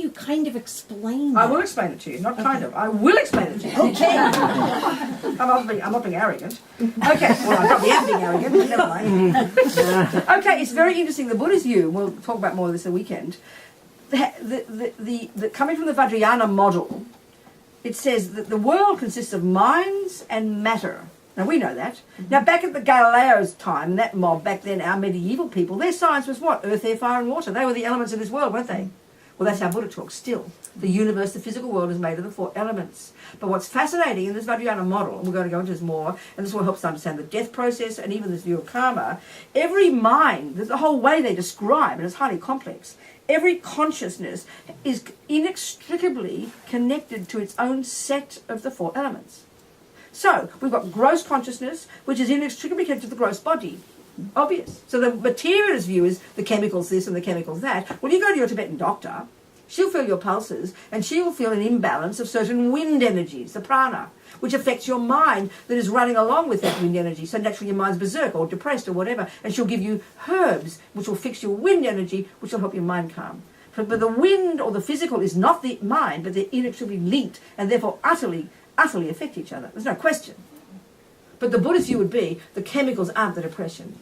you kind of explain that? I will explain it to you. Not kind of. I will explain it to you. Okay. I'm not being arrogant. Okay. Well, I probably am being arrogant, but never mind. Okay, it's very interesting. The Buddha's view, we'll talk about more of this the weekend, the coming from the Vajrayana model, it says that the world consists of minds and matter. Now, we know that. Now, back at the Galileo's time, that mob back then, our medieval people, their science was what? Earth, air, fire, and water. They were the elements of this world, weren't they? Well, that's how Buddha talks still. The universe, the physical world, is made of the 4 elements. But what's fascinating in this Vajrayana model, and we're going to go into this more, and this will help us understand the death process and even this view of karma, every mind, the whole way they describe, and it's highly complex, every consciousness is inextricably connected to its own set of the 4 elements. So, we've got gross consciousness, which is inextricably connected to the gross body. Obvious. So the materialist view is the chemicals this and the chemicals that. Well, you go to your Tibetan doctor, she'll feel your pulses, and she will feel an imbalance of certain wind energies, the prana, which affects your mind that is running along with that wind energy. So naturally your mind's berserk or depressed or whatever, and she'll give you herbs which will fix your wind energy, which will help your mind calm. But the wind or the physical is not the mind, but they're inextricably linked and therefore utterly affect each other. There's no question. But the Buddhist view would be the chemicals aren't the depression.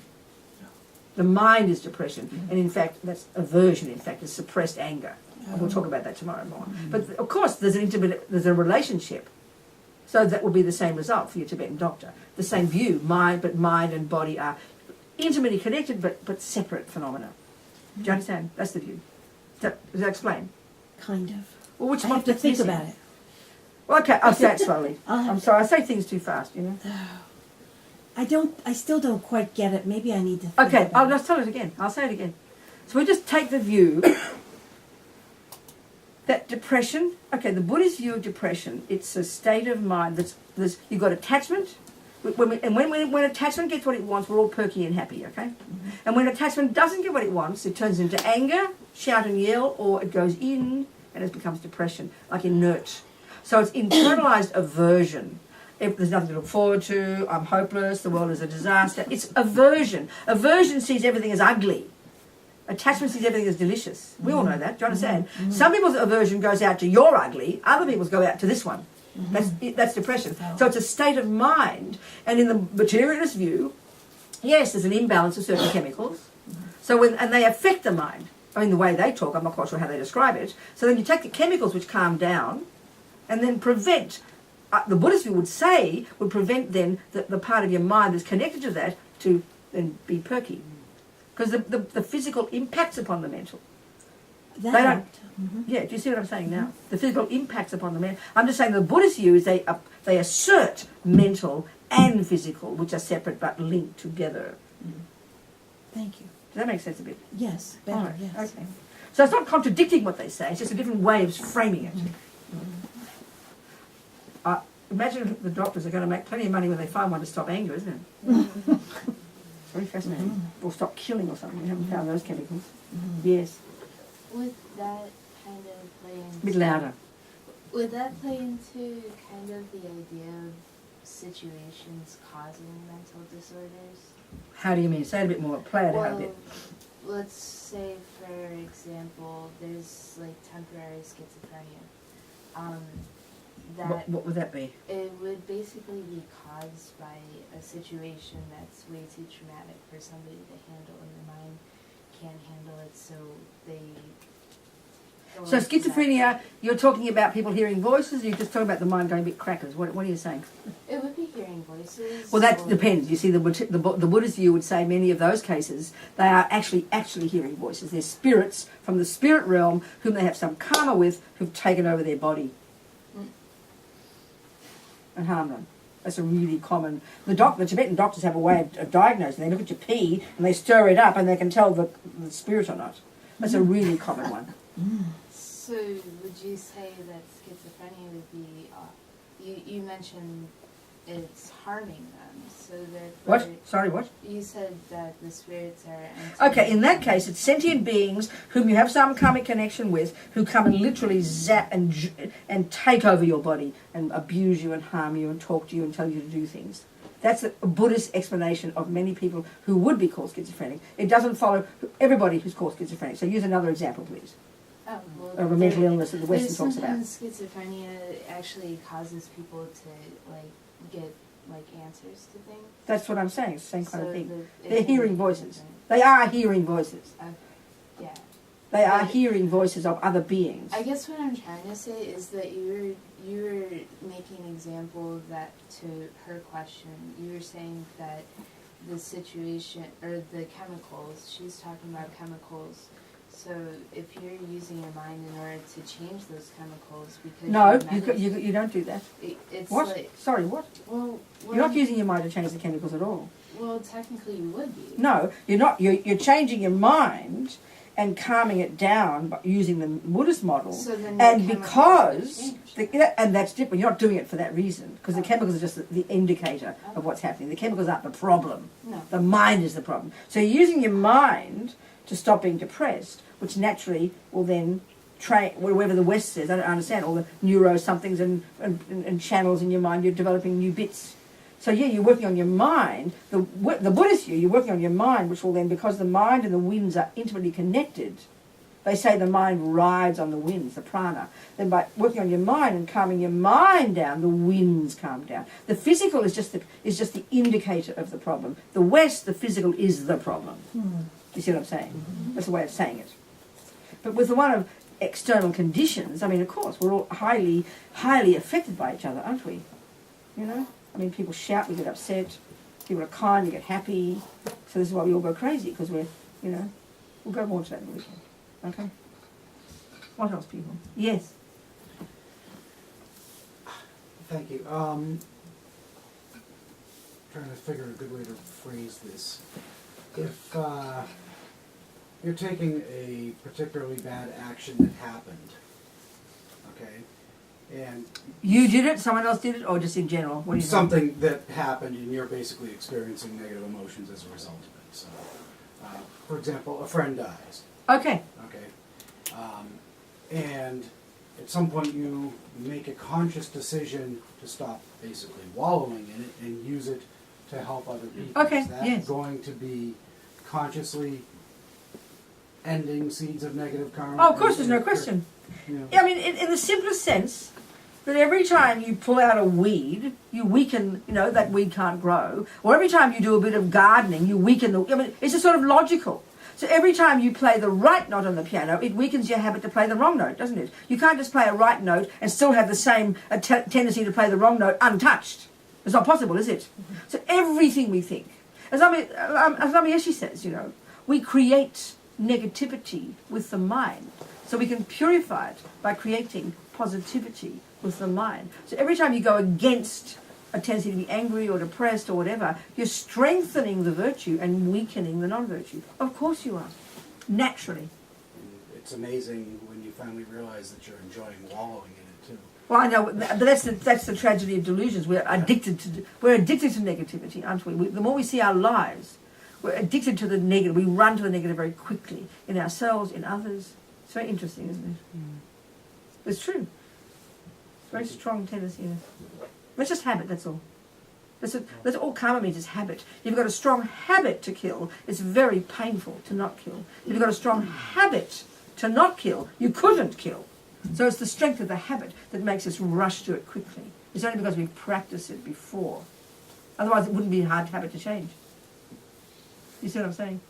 The mind is depression. And in fact, that's aversion, in fact, is suppressed anger. And we'll talk about that tomorrow more. But of course, there's a relationship. So that will be the same result for your Tibetan doctor. The same view, mind and body are intimately connected but separate phenomena. Do you understand? That's the view. Does that explain? Kind of. Well, which I one have to think missing? about it. Well, okay, I'll say it slowly. I'll I'm sorry, I say things too fast, you know. I still don't quite get it. Maybe I need to think Okay, about I'll it. just tell it again. I'll say it again. So we just take the view that depression, okay, the Buddhist view of depression, it's a state of mind that's you've got attachment. When attachment gets what it wants, we're all perky and happy, okay? And when attachment doesn't get what it wants, it turns into anger, shout and yell, or it goes in and it becomes depression, like inert. So it's internalized aversion. If there's nothing to look forward to, I'm hopeless, the world is a disaster. It's aversion. Aversion sees everything as ugly. Attachment sees everything as delicious. We all know that. Do you understand? Some people's aversion goes out to you're ugly. Other people's go out to this one. That's depression. So it's a state of mind. And in the materialist view, yes, there's an imbalance of certain chemicals. So and they affect the mind. I mean, the way they talk, I'm not quite sure how they describe it. So then you take the chemicals which calm down and then prevent, the Buddhist view would say, would prevent then the part of your mind that's connected to that to then be perky. Because the physical impacts upon the mental. That They don't- helped. Yeah, do you see what I'm saying now? The physical impacts upon the mental. I'm just saying the Buddhist view is they assert mental and physical, which are separate but linked together. Thank you. Does that make sense a bit? Yes, better, Alright, yes. okay. So it's not contradicting what they say, it's just a different way of framing it. Imagine the doctors are going to make plenty of money when they find one to stop anger, isn't it? Very fascinating. Or stop killing or something. We haven't found those chemicals. Yes. Would that kind of play into... A bit louder. Would that play into kind of the idea of situations causing mental disorders? How do you mean? Say it a bit more. Play it out a bit. Let's say, for example, there's like temporary schizophrenia. That What would that be? it would basically be caused by a situation that's way too traumatic for somebody to handle, and their mind can't handle it, so they go So into that. schizophrenia, you're talking about people hearing voices, or you're just talking about the mind going a bit crackers? What are you saying? It would be hearing voices. Well, that or- depends. You see, the Buddhist view would say many of those cases, they are actually hearing voices. They're spirits from the spirit realm whom they have some karma with, who've taken over their body and harm them. That's a really common... The Tibetan doctors have a way of diagnosing. They look at your pee and they stir it up and they can tell the spirit or not. That's a really common one. So would you say that schizophrenia would be, you mentioned it's harming them, so therefore... What? Sorry, what? You said that the spirits are... Okay, in that case, it's sentient beings whom you have some karmic connection with, who come and literally zap and take over your body and abuse you and harm you and talk to you and tell you to do things. That's a Buddhist explanation of many people who would be called schizophrenic. It doesn't follow everybody who's called schizophrenic. So use another example, please, Oh, well, of a mental illness that the Western talks about. sometimes schizophrenia actually causes people to, like, get, like, answers to things. That's what I'm saying. It's the same kind of So thing. it They're can hearing be voices. different. They are hearing voices. Yeah. They are hearing voices of other beings. I guess what I'm trying to say is that you were making an example that to her question. You were saying that the situation or the chemicals. She's talking about chemicals. So if you're using your mind in order to change those chemicals, because No, you're you don't do that. it's What? like Sorry, what? well, You're not using your mind to change the chemicals at all. well, technically you would be. No, you're not. You're changing your mind, and calming it down by using the Buddhist model. So then And the because, chemicals change. and that's different, you're not doing it for that reason, because the chemicals are just the indicator of what's happening. The chemicals aren't the problem. No. The mind is the problem. So you're using your mind to stop being depressed, which naturally will then train, whatever the West says, I don't understand, all the neuro somethings and channels in your mind, you're developing new bits. So yeah, you're working on your mind. The Buddhist view, you're working on your mind, which will then, because the mind and the winds are intimately connected, they say the mind rides on the winds, the prana. Then by working on your mind and calming your mind down, the winds calm down. The physical is just the indicator of the problem. The West, the physical is the problem. You see what I'm saying? That's the way of saying it. But with the one of external conditions, I mean, of course, we're all highly, highly affected by each other, aren't we? You know? I mean, people shout, we get upset. People are kind, we get happy. So this is why we all go crazy, because we're, you know, we'll go more to that in the weekend. Okay? What else, people? Yes? Thank you. Trying to figure a good way to phrase this. If you're taking a particularly bad action that happened, okay, and You did it, someone else did it, or just in general? What do you think? something that happened and you're basically experiencing negative emotions as a result of it. So, for example, a friend dies, Okay. okay, and at some point you make a conscious decision to stop basically wallowing in it and use it to help other people. Okay, Is that yes. going to be consciously ending seeds of negative karma? Oh, of course, there's no question. You know, Yeah, I mean, in the simplest sense, that every time you pull out a weed, you weaken, you know, that weed can't grow. Or every time you do a bit of gardening, you weaken the, I mean, it's just sort of logical. So every time you play the right note on the piano, it weakens your habit to play the wrong note, doesn't it? You can't just play a right note and still have the same tendency to play the wrong note untouched. It's not possible, is it? So everything we think, as Lama Yeshe says, you know, we create negativity with the mind. So we can purify it by creating positivity with the mind. So every time you go against a tendency to be angry or depressed or whatever, you're strengthening the virtue and weakening the non-virtue. Of course you are. Naturally. and it's amazing when you finally realize that you're enjoying wallowing in it too. Well, I know, but that's the tragedy of delusions. We're addicted to negativity, aren't we? The more we see our lives, we're addicted to the negative. We run to the negative very quickly in ourselves, in others. It's very interesting, isn't it? It's true. It's a very strong tendency. It's just habit, that's all. That's all karma means, is habit. If you've got a strong habit to kill, it's very painful to not kill. If you've got a strong habit to not kill, you couldn't kill. So it's the strength of the habit that makes us rush to it quickly. It's only because we've practiced it before. Otherwise it wouldn't be a hard habit to change. You see what I'm saying?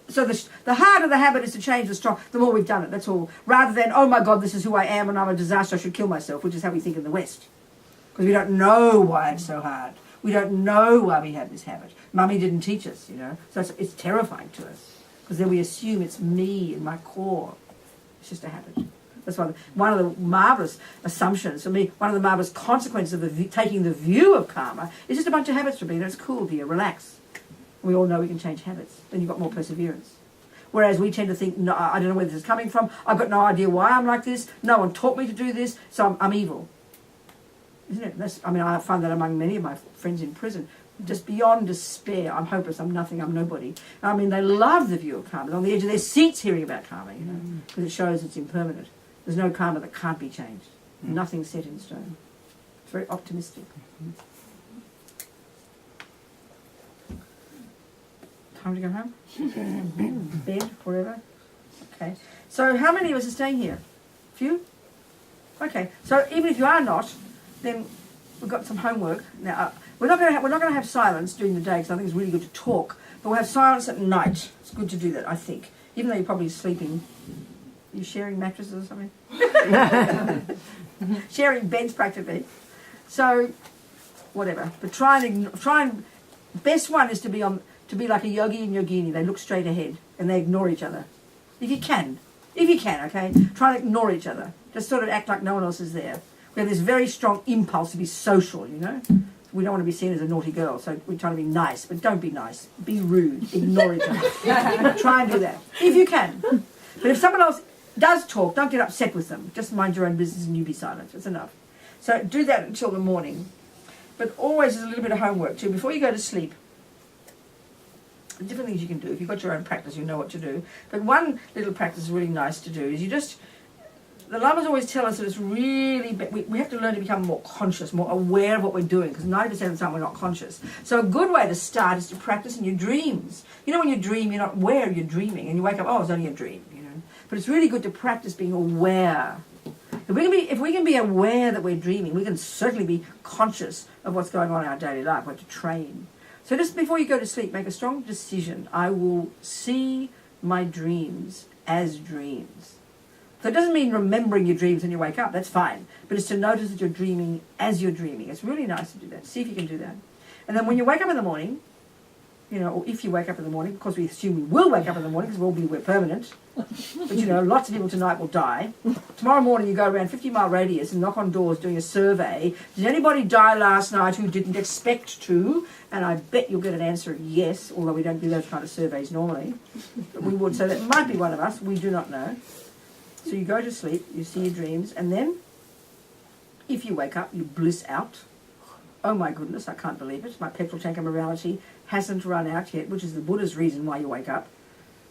So the harder the habit is to change, the more we've done it, that's all. Rather than, oh my God, this is who I am and I'm a disaster, I should kill myself, which is how we think in the West. Because we don't know why it's so hard. We don't know why we have this habit. Mummy didn't teach us, you know. So it's terrifying to us. Because then we assume it's me and my core. It's just a habit. That's why one of the marvellous assumptions, for me, one of the marvellous consequences of taking the view of karma is just a bunch of habits, Robina. It's cool, dear, relax. We all know we can change habits. Then you've got more perseverance. Whereas we tend to think, no, I don't know where this is coming from. I've got no idea why I'm like this. No one taught me to do this, so I'm evil. Isn't it? I find that among many of my friends in prison. Just beyond despair. I'm hopeless, I'm nothing, I'm nobody. I mean, they love the view of karma. They're on the edge of their seats hearing about karma, you know, because it shows it's impermanent. There's no karma that can't be changed. Nothing's set in stone. It's very optimistic. Time to go home? Bed, wherever? Okay. So how many of us are staying here? Few? Okay. So even if you are not, then we've got some homework. Now, we're not going to have silence during the day because I think it's really good to talk, but we'll have silence at night. It's good to do that, I think. Even though you're probably sleeping. Are you sharing mattresses or something? Sharing beds practically. So, whatever. But try and best one is to be like a yogi and yogini. They look straight ahead and they ignore each other. If you can, okay? Try and ignore each other. Just sort of act like no one else is there. We have this very strong impulse to be social, you know? we don't want to be seen as a naughty girl, so we're trying to be nice, but don't be nice. Be rude. Ignore each other. Try and do that, if you can. But if someone else does talk, don't get upset with them. Just mind your own business and you be silent. It's enough. So do that until the morning. But always there's a little bit of homework too. Before you go to sleep, different things you can do. If you've got your own practice, you know what to do. But one little practice is really nice to do is you just... The Lamas always tell us that it's really... We have to learn to become more conscious, more aware of what we're doing, because 90% of the time we're not conscious. So a good way to start is to practice in your dreams. You know, when you dream, you're not aware you're dreaming, and you wake up, oh, it's only a dream, you know. But it's really good to practice being aware. If we can be aware that we're dreaming, we can certainly be conscious of what's going on in our daily life. We have to train. So just before you go to sleep, make a strong decision. I will see my dreams as dreams. So it doesn't mean remembering your dreams when you wake up. That's fine. But it's to notice that you're dreaming as you're dreaming. It's really nice to do that. See if you can do that. And then when you wake up in the morning, you know, or if you wake up in the morning, because we assume we will wake up in the morning because we're permanent. But, you know, lots of people tonight will die. Tomorrow morning you go around 50-mile radius and knock on doors doing a survey. Did anybody die last night who didn't expect to? And I bet you'll get an answer yes, although we don't do those kind of surveys normally. But we would. So that might be one of us. We do not know. So you go to sleep, you see your dreams, and then if you wake up, you bliss out. Oh my goodness, I can't believe it. My petrol tank of morality hasn't run out yet, which is the Buddha's reason why you wake up.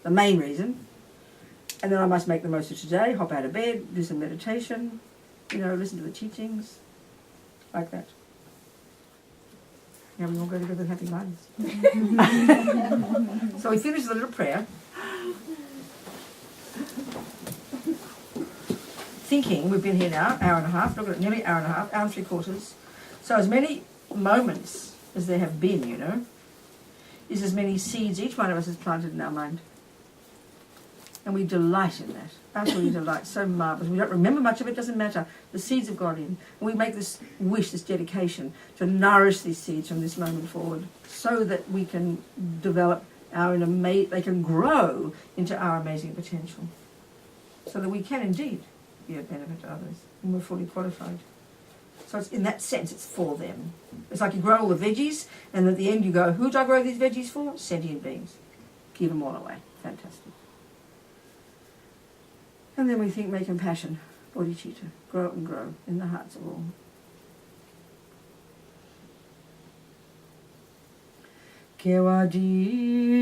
The main reason. And then I must make the most of today, hop out of bed, do some meditation, you know, listen to the teachings, like that. Yeah, we all go to bed with happy minds. So we finish with a little prayer. Thinking, we've been here now, hour and a half, look at it, nearly hour and a half, hour and 3/4. So as many moments as there have been, you know, is as many seeds each one of us has planted in our mind. And we delight in that. Absolutely delight. So marvellous. We don't remember much of it, doesn't matter. The seeds have gone in. And we make this wish, this dedication, to nourish these seeds from this moment forward so that we can develop they can grow into our amazing potential. So that we can indeed be of benefit to others. And we're fully qualified. So it's, in that sense, it's for them. It's like you grow all the veggies, and at the end you go, who do I grow these veggies for? Sentient beings. Give them all away. Fantastic. And then we think, may compassion, bodhicitta, grow and grow in the hearts of all. Kewadinyu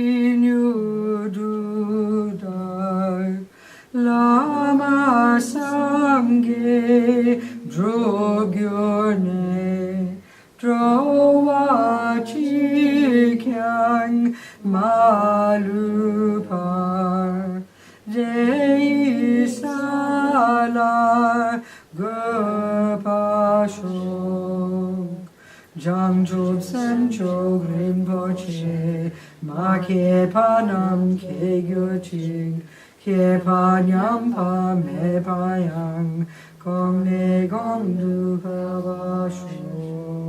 dudai Lama Sangha Drogyorne Drowachi Kyang Malupar Dei Salar Gopashog Jangjob Sanjog Rinpoche Make Panam Kegyoching Kepanyam pa me payang Gong ne gong du pa ba shu